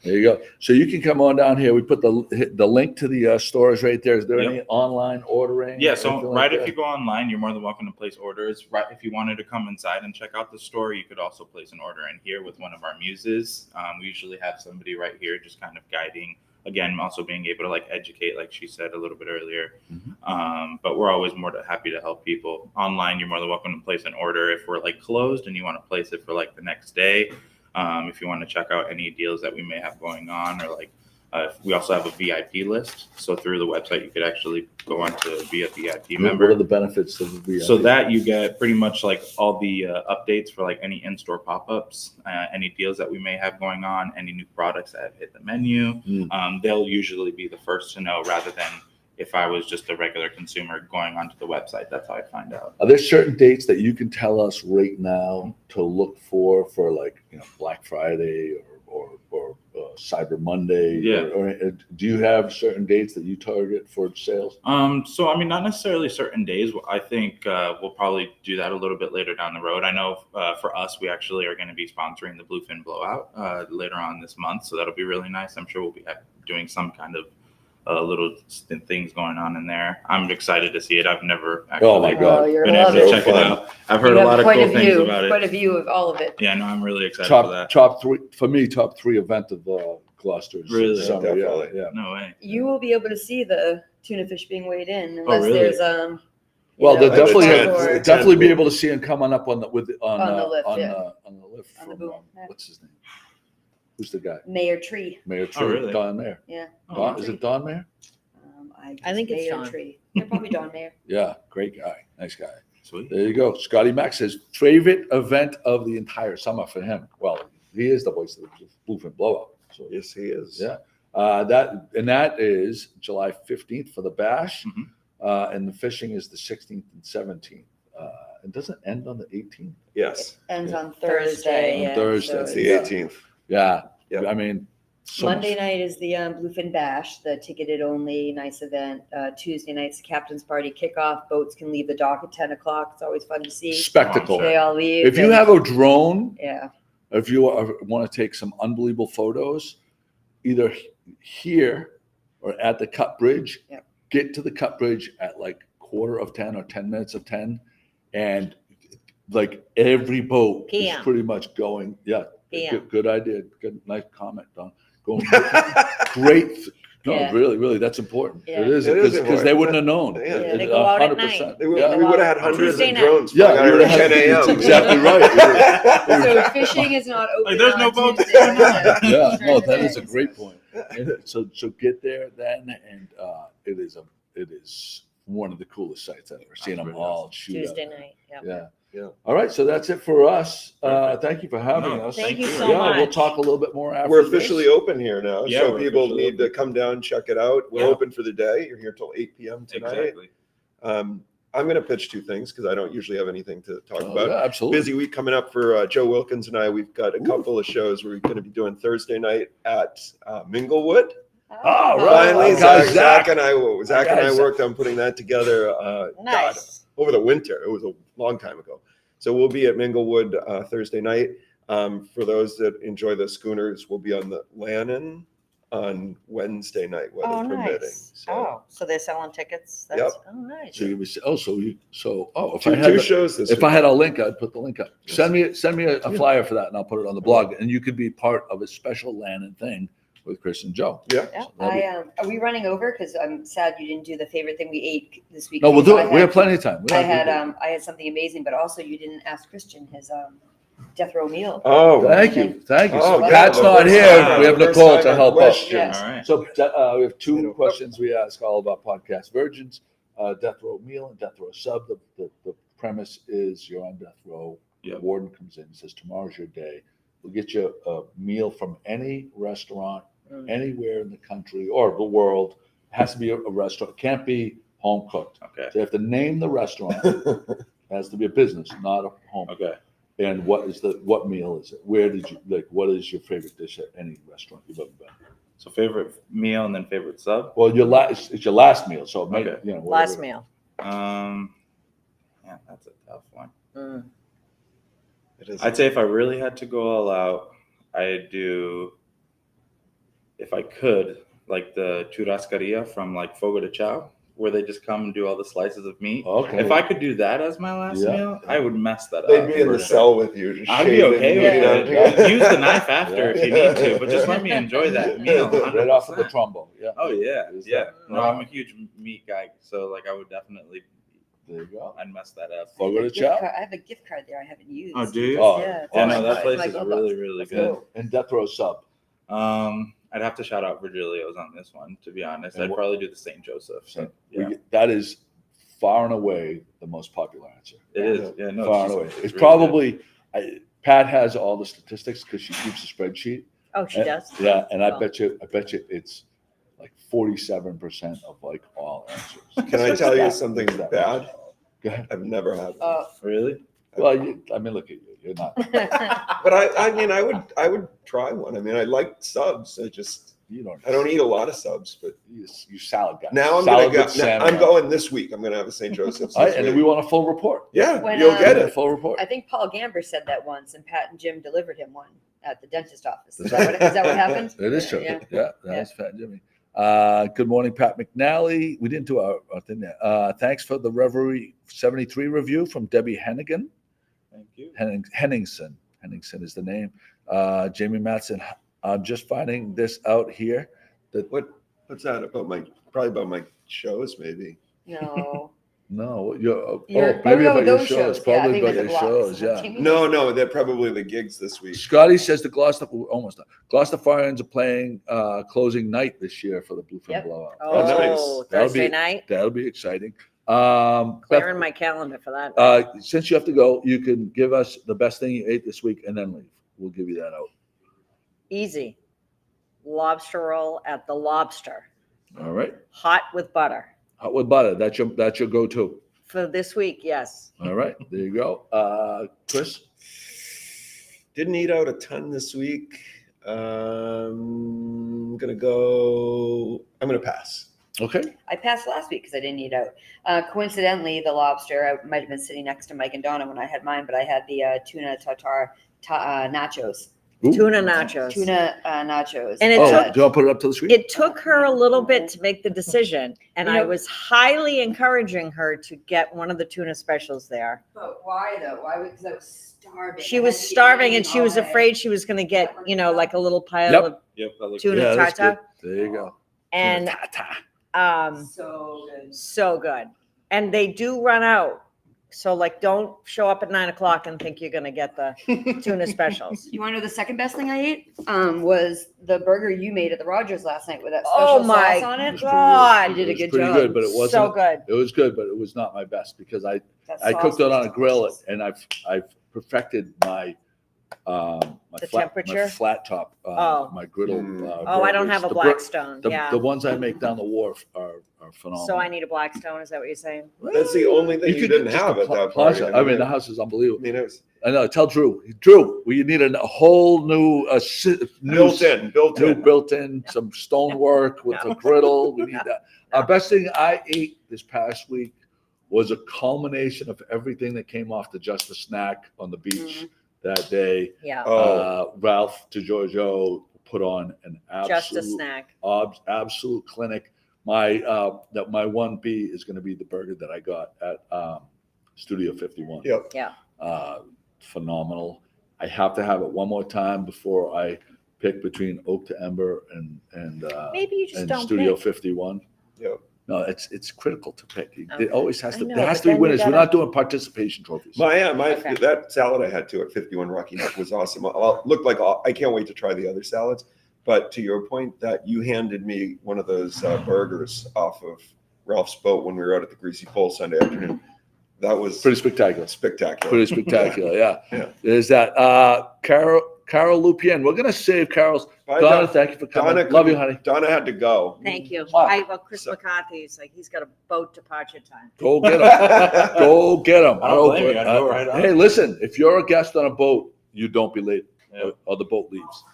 S2: there you go. So you can come on down here. We put the link to the stores right there. Is there
S6: Yep.
S2: any online ordering?
S6: Yeah,
S2: or
S6: so
S2: anything
S6: right,
S2: like
S6: if
S2: that?
S6: you go online, you're more than welcome to place orders. Right, if you wanted to come inside and check out the store, you could also place an order in here with one of our muses. We usually have somebody right here just kind of guiding. Again, also being able to educate, like she said a little bit earlier. But we're always more than happy to help people. Online, you're more than welcome to place an order if we're closed and you want to place it for the next day. If you want to check out any deals that we may have going on, or we also have a VIP list. So through the website, you could actually go on to be a VIP member.
S2: What are the benefits of the VIP?
S6: So that you get pretty much all the updates for any in-store pop-ups, any deals that we may have going on, any new products that have hit the menu. They'll usually be the first to know, rather than if I was just a regular consumer going onto the website. That's how I find out.
S2: Are there certain dates that you can tell us right now to look for Black Friday or Cyber Monday?
S6: Yeah.
S2: Or do you have certain dates that you target for sales?
S6: So not necessarily certain days. I think we'll probably do that a little bit later down the road. I know for us, we actually are going to be sponsoring the Bluefin Blowout later on this month, so that'll be really nice. I'm sure we'll be doing some kind of little things going on in there. I'm excited to see it. I've never actually
S2: Oh my God.
S6: been able to check it out. I've heard a lot of cool things about it.
S5: Quite a view of all of it.
S6: Yeah, no, I'm really excited for that.
S2: Top three event of Gloucester's
S6: Really?
S2: summer.
S3: Definitely.
S2: Yeah.
S6: No way.
S5: You will be able to see the tuna fish being weighed in, unless
S6: really?
S5: there's
S2: Well, they'll
S3: the
S2: definitely
S3: tent
S2: be
S3: boom.
S2: able to see him coming up on the lift.
S5: On the lift,
S2: on
S5: yeah.
S2: the lift
S5: On the
S2: from
S5: boom, yeah.
S2: what's his name? Who's the guy?
S5: Mayor Tree.
S2: Mayor Tree.
S6: really?
S2: Don Mayer.
S5: Yeah.
S6: Oh,
S2: Is it Don Mayer?
S4: I think it's
S5: Mayor
S4: Don.
S5: Tree. They're probably Don Mayor.
S2: Yeah, great guy, nice guy.
S6: Sweet.
S2: There you go. Scotty Mack says favorite event of the entire summer for him. Well, he is the voice of the Bluefin Blowout. So
S3: Yes, he is.
S2: yeah, that is July 15th for the bash, and the fishing is the 16th and 17th. It doesn't end on the 18th.
S3: Yes.
S5: Ends
S2: Yeah.
S5: on Thursday.
S2: On Thursday.
S3: That's the
S2: Yeah.
S3: 18th.
S2: Yeah,
S3: Yep.
S2: I mean, so
S5: Monday
S2: much-
S5: night is the Bluefin Bash, the ticketed only nice event. Tuesday night's the Captain's Party kickoff. Boats can leave the dock at 10 o'clock. It's always fun to see.
S2: spectacle.
S5: They all leave.
S2: If you
S5: and-
S2: have a drone,
S5: yeah,
S2: if you want to take some unbelievable photos, either here or at the Cut Bridge,
S5: Yep.
S2: get to the Cut Bridge at 10:15 or 10 minutes of 10, and every boat is
S4: PM.
S2: pretty much going. Yeah,
S4: PM.
S2: good idea. Good, nice comment, Don. Going great. No,
S5: Yeah.
S2: really, that's important.
S5: Yeah.
S2: It is
S3: It is
S2: because they
S3: important.
S2: wouldn't have known.
S3: Yeah,
S5: they go out at
S2: 100%.
S5: night.
S3: We
S2: Yeah.
S3: would have had hundreds
S4: Tuesday
S3: of
S4: night.
S3: drones.
S2: Yeah,
S3: flying
S2: you would
S3: out
S2: have
S3: at 10
S2: had.
S3: a.m.
S2: That's exactly right.
S5: So fishing is not open.
S6: there's
S5: on
S6: no boats
S5: Tuesday.
S6: going on.
S2: Yeah, no,
S5: During the
S2: that is
S5: day.
S2: a great point. And so get there then, and it is one of the coolest sights I've ever seen them
S6: really
S2: all shoot.
S4: Tuesday night. Yep.
S2: Yeah.
S3: Yeah.
S2: All right, so that's it for us.
S6: Perfect.
S2: Thank you for having
S6: No,
S2: us.
S4: Thank you
S6: you.
S4: so
S2: Yeah,
S4: much.
S2: we'll talk a little bit more after.
S3: We're
S2: this.
S3: officially open here now,
S6: Yeah,
S3: so
S6: we're
S3: people
S6: officially
S3: need to come down, check it out. We're
S6: Yeah.
S3: open for the day. You're here till 8 p.m. tonight.
S6: Exactly.
S3: I'm going to pitch two things because I don't usually have anything to talk
S2: Oh,
S3: about.
S2: yeah, absolutely.
S3: Busy week coming up for Joe Wilkins and I. We've got a couple of shows we're going to be doing Thursday night at Minglewood.
S2: Oh, right.
S3: Finally,
S2: Okay,
S3: Zach and I
S2: Zach.
S3: worked on putting that together. God,
S4: Nice.
S3: over the winter. It was a long time ago. So we'll be at Minglewood Thursday night. For those that enjoy the schooners, we'll be on the Lannon on Wednesday night, weather
S4: Oh,
S3: permitting.
S4: nice.
S3: So
S4: So they're selling tickets.
S3: Yep.
S4: That's oh nice.
S2: So if
S3: two,
S2: I had
S3: two shows this
S2: if
S3: week.
S2: I had a link, I'd put the link up. Send me a flyer for that, and I'll put it on the blog. And you could be part of a special Lannon thing with Chris and Joe.
S3: Yeah.
S4: Yeah.
S2: So that'd be-
S5: Are we running over? Because I'm sad you didn't do the favorite thing we ate this week.
S2: no, we'll do it.
S5: I
S2: We
S5: had-
S2: have plenty of time.
S5: I had something amazing, but also you didn't ask Christian his death row meal.
S3: Oh,
S2: Thank you.
S3: Oh,
S2: So
S3: yeah,
S2: Pat's
S3: the
S2: not
S3: first
S2: here.
S3: time-
S2: We have
S3: first
S2: Nicole
S3: time
S2: to
S3: on
S2: help us.
S3: questions.
S5: Yeah.
S6: All right.
S2: So we have two questions we ask all about podcast virgins: death row meal and death row sub. The premise is you're on death row.
S6: Yep.
S2: The warden comes in and says, "Tomorrow's your day. We'll get you a meal from any restaurant anywhere in the country or the world. It has to be a restaurant. It can't be home cooked.
S6: Okay.
S2: So you have to name the restaurant. It has to be a business, not a home.
S6: Okay.
S2: And what meal is it? Where did you what is your favorite dish at any restaurant you've ever been?
S6: So favorite meal and then favorite sub.
S2: Well, it's your last meal, so maybe,
S6: Okay.
S4: Last meal.
S6: Yeah, that's a tough one.
S3: It is.
S6: I'd say if I really had to go all out, I'd do, if I could, like the churrascaria from like Fogo de Chao, where they just come and do all the slices of meat.
S2: Okay.
S6: If I could do that as my last meal, I would mess that
S3: They'd
S6: up.
S3: be in the
S6: for
S3: cell with you. Just
S6: I'd be
S3: shaving
S6: okay
S3: meat
S6: with
S3: out.
S6: it. Use the knife after if you need to, but just let me enjoy that meal.
S2: Right off of the
S6: 100%.
S2: trombo. Yeah.
S6: Oh yeah,
S2: Is
S6: yeah.
S2: that-
S6: No, I'm a huge meat guy, so like I would definitely,
S2: There you go.
S6: I'd mess that up.
S2: Fogo de
S5: Gift
S2: Chao
S5: card- I have a gift card there I haven't used.
S6: Oh, do you?
S2: Oh,
S5: Yeah, it's
S6: Yeah,
S5: on
S6: no,
S5: my-
S6: that
S5: it's
S6: place
S5: my
S6: is
S5: glove
S6: really,
S5: box.
S6: really
S5: Let's
S6: good.
S5: go.
S2: And death row sub.
S6: I'd have to shout out Virgilio's on this one, to be honest.
S2: And
S6: I'd
S2: what-
S6: probably do the St. Joseph.
S2: So
S6: Yeah.
S2: that is far and away the most popular answer.
S6: It is. Yeah, no,
S2: Far and
S6: it's
S2: away.
S6: just
S2: It's
S6: really
S2: probably Pat has all the statistics because she keeps a spreadsheet.
S4: Oh, she
S2: And-
S4: does?
S2: Yeah, and I
S4: Oh.
S2: bet you it's like 47% of like all answers.
S3: Can I tell you
S2: That-
S3: something
S2: that
S3: bad?
S2: much. Go ahead.
S3: I've never had.
S5: Oh.
S6: Really?
S2: Well, I mean, look at you. You're not.
S3: But I mean, I would try one. I mean, I like subs.
S2: You don't.
S3: I don't eat a lot of subs, but
S2: You salad guy.
S3: now I'm
S2: Salad
S3: gonna go.
S2: with salmon.
S3: I'm going this week. I'm gonna have a St. Joseph's.
S2: All right,
S3: this
S2: and then
S3: week.
S2: we want a full report.
S3: Yeah,
S5: When,
S3: you'll get
S2: Yeah,
S3: it.
S2: full report.
S5: I think Paul Gamber said that once, and Pat and Jim delivered him one at the dentist office. Is that what happened?
S2: It is true.
S5: Yeah.
S2: Yeah, that's Fat Jimmy. Good morning, Pat McNally. We didn't do our thing there. Thanks for the Reverie 73 review from Debbie Hennigan.
S6: Thank you.
S2: Henningsen. Henningsen is the name. Jamie Matson. I'm just finding this out here.
S3: What's that about? Probably about my shows, maybe.
S5: No.
S2: No, maybe
S5: Oh,
S2: about
S5: no,
S2: your
S5: those
S2: shows.
S5: shows. Yeah, I
S2: Probably
S5: think
S2: about
S5: with
S2: your
S5: the
S2: shows.
S5: blocks.
S2: Yeah.
S3: No, they're probably the gigs this week.
S2: Scotty says the almost done. Gloucesterfians are playing closing night this year for the Bluefin
S5: Yep.
S2: Blowout.
S4: Oh,
S3: nice.
S2: That'll
S4: Thursday
S2: be-
S4: night?
S2: That'll be exciting.
S4: Clearing my calendar for that.
S2: Since you have to go, you can give us the best thing you ate this week and then leave. We'll give you that out.
S4: Easy. Lobster roll at the Lobster.
S2: All right.
S4: Hot with butter.
S2: Hot with butter. That's your go-to.
S4: For this week, yes.
S2: All right. There you go. Chris?
S3: Didn't eat out a ton this week. I'm gonna pass.
S2: Okay.
S5: I passed last week because I didn't eat out. Coincidentally, the Lobster, I might have been sitting next to Mike and Donna when I had mine, but I had the tuna tartare nachos.
S2: Ooh.
S4: Tuna nachos.
S5: Nachos.
S4: And it
S2: Oh,
S4: took
S2: do you want to put it up to the screen?
S4: it took her a little bit to make the decision, and
S5: You
S4: I
S5: know-
S4: was highly encouraging her to get one of the tuna specials there.
S5: But why though? Why? Because I was starving.
S4: She was starving, and she was afraid she was going to get, like a little pile
S2: Yep.
S4: of
S6: Yep. That looks
S4: tuna
S2: Yeah, that's
S4: tartare.
S2: good. There you go.
S4: And
S2: Ta-ta.
S5: So good.
S4: so good. And they do run out. So like, don't show up at 9:00 and think you're going to get the tuna specials.
S5: You want to know the second best thing I ate? Was the burger you made at the Rogers last night with that special
S4: Oh my
S5: sauce on it.
S4: God.
S5: You did a
S2: It was
S5: good
S2: pretty
S5: job.
S2: good, but it wasn't.
S4: So good.
S2: It was good, but it was not my best because I
S5: That
S2: I
S5: sauce
S2: cooked it
S5: was
S2: on a grill
S5: delicious.
S2: and I've perfected my
S4: The temperature?
S2: my flat top,
S4: Oh.
S2: my griddle.
S4: Oh, I don't
S2: burgers.
S4: have a
S2: The
S4: Blackstone.
S2: The,
S4: Yeah.
S2: the ones I make down the wharf are phenomenal.
S4: So I need a Blackstone. Is that what you're saying?
S3: That's the only thing you
S2: could
S3: didn't
S2: get just
S3: have
S2: a
S3: at that
S2: plaza.
S3: party.
S2: I mean, the house is
S3: I
S2: unbelievable.
S3: mean, it was
S2: I know. Tell Drew. Drew, you need a whole new
S3: built in.
S2: built-in, some stonework with a griddle. We need that. Our best thing I ate this past week was a culmination of everything that came off the Just a Snack on the beach that day.
S4: Yeah.
S2: Ralph DiGiorgio put on an
S4: Just a
S2: absolute,
S4: snack.
S2: absolute clinic. My 1B is going to be the burger that I got at Studio 51.
S3: Yep.
S4: Yeah.
S2: Phenomenal. I have to have it one more time before I pick between Oak to Ember and
S4: Maybe you just
S2: and
S4: don't
S2: Studio
S4: pick.
S2: 51.
S3: Yep.
S2: No, it's critical to pick.
S4: Okay.
S2: It always has
S4: I
S2: to.
S4: know,
S2: There has
S4: but
S2: to be
S4: then you
S2: winners. We're
S4: gotta-
S2: not doing participation trophies.
S4: Okay.
S3: That salad I had too at 51 Rocky Neck was awesome. Looked like I can't wait to try the other salads. But to your point, that you handed me one of those burgers off of Ralph's boat when we were out at the Greasy Pole Sunday afternoon. That was
S2: Pretty spectacular.
S3: spectacular.
S2: Pretty spectacular. Yeah.
S3: Yeah.
S2: There's that. Carol Lupien. We're gonna save Carol's.
S3: Bye,
S2: Donna, thank you for coming.
S3: Donna
S2: Love you,
S3: couldn't-
S2: honey.
S3: Donna had to go.
S4: Thank you.
S2: Wow.
S4: Chris
S3: So-
S4: McCarthy's like, he's got a boat departure time.
S2: Go get him. Go get him.
S6: I don't blame you. I'd go right on.
S2: Hey, listen, if you're a guest on a boat, you don't be late,
S6: Yeah.
S2: or the boat leaves.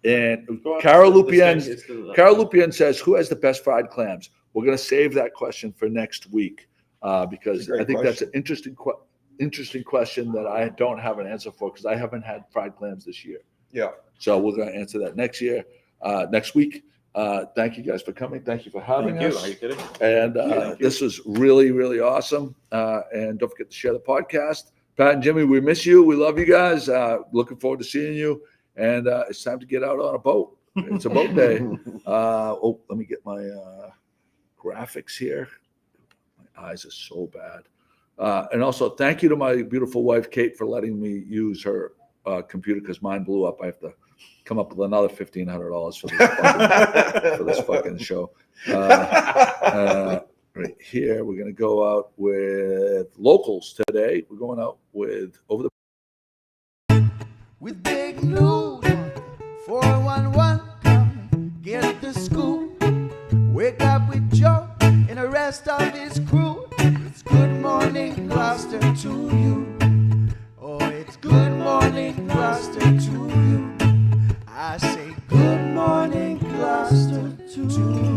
S2: And
S6: Go on.
S2: Carol
S6: The
S2: Lupien.
S6: staircase to the-
S2: Carol Lupien says, "Who has the best fried clams?" We're going to save that question for next week because
S3: That's a great
S2: I think that's an
S3: question.
S2: interesting question that I don't have an answer for because I haven't had fried clams this year.
S3: Yeah.
S2: So we're going to answer that next week. Thank you guys for coming. Thank you for having
S6: Thank you.
S2: us.
S6: Are you kidding?
S2: And
S6: Thank you.
S2: this was really, really awesome. And don't forget to share the podcast. Pat and Jimmy, we miss you. We love you guys. Looking forward to seeing you. And it's time to get out on a boat. It's a boat day. Let me get my graphics here. My eyes are so bad. And also, thank you to my beautiful wife, Kate, for letting me use her computer because mine blew up. I have to come up with another $1,500 for this fucking show. Right here, we're going to go out with locals today. We're going out with Over the
S7: With big news, 411, come get the scoop. Wake up with Joe and the rest of his crew. It's Good Morning Gloucester to you. Oh, it's Good Morning Gloucester to you. I say Good Morning Gloucester to you.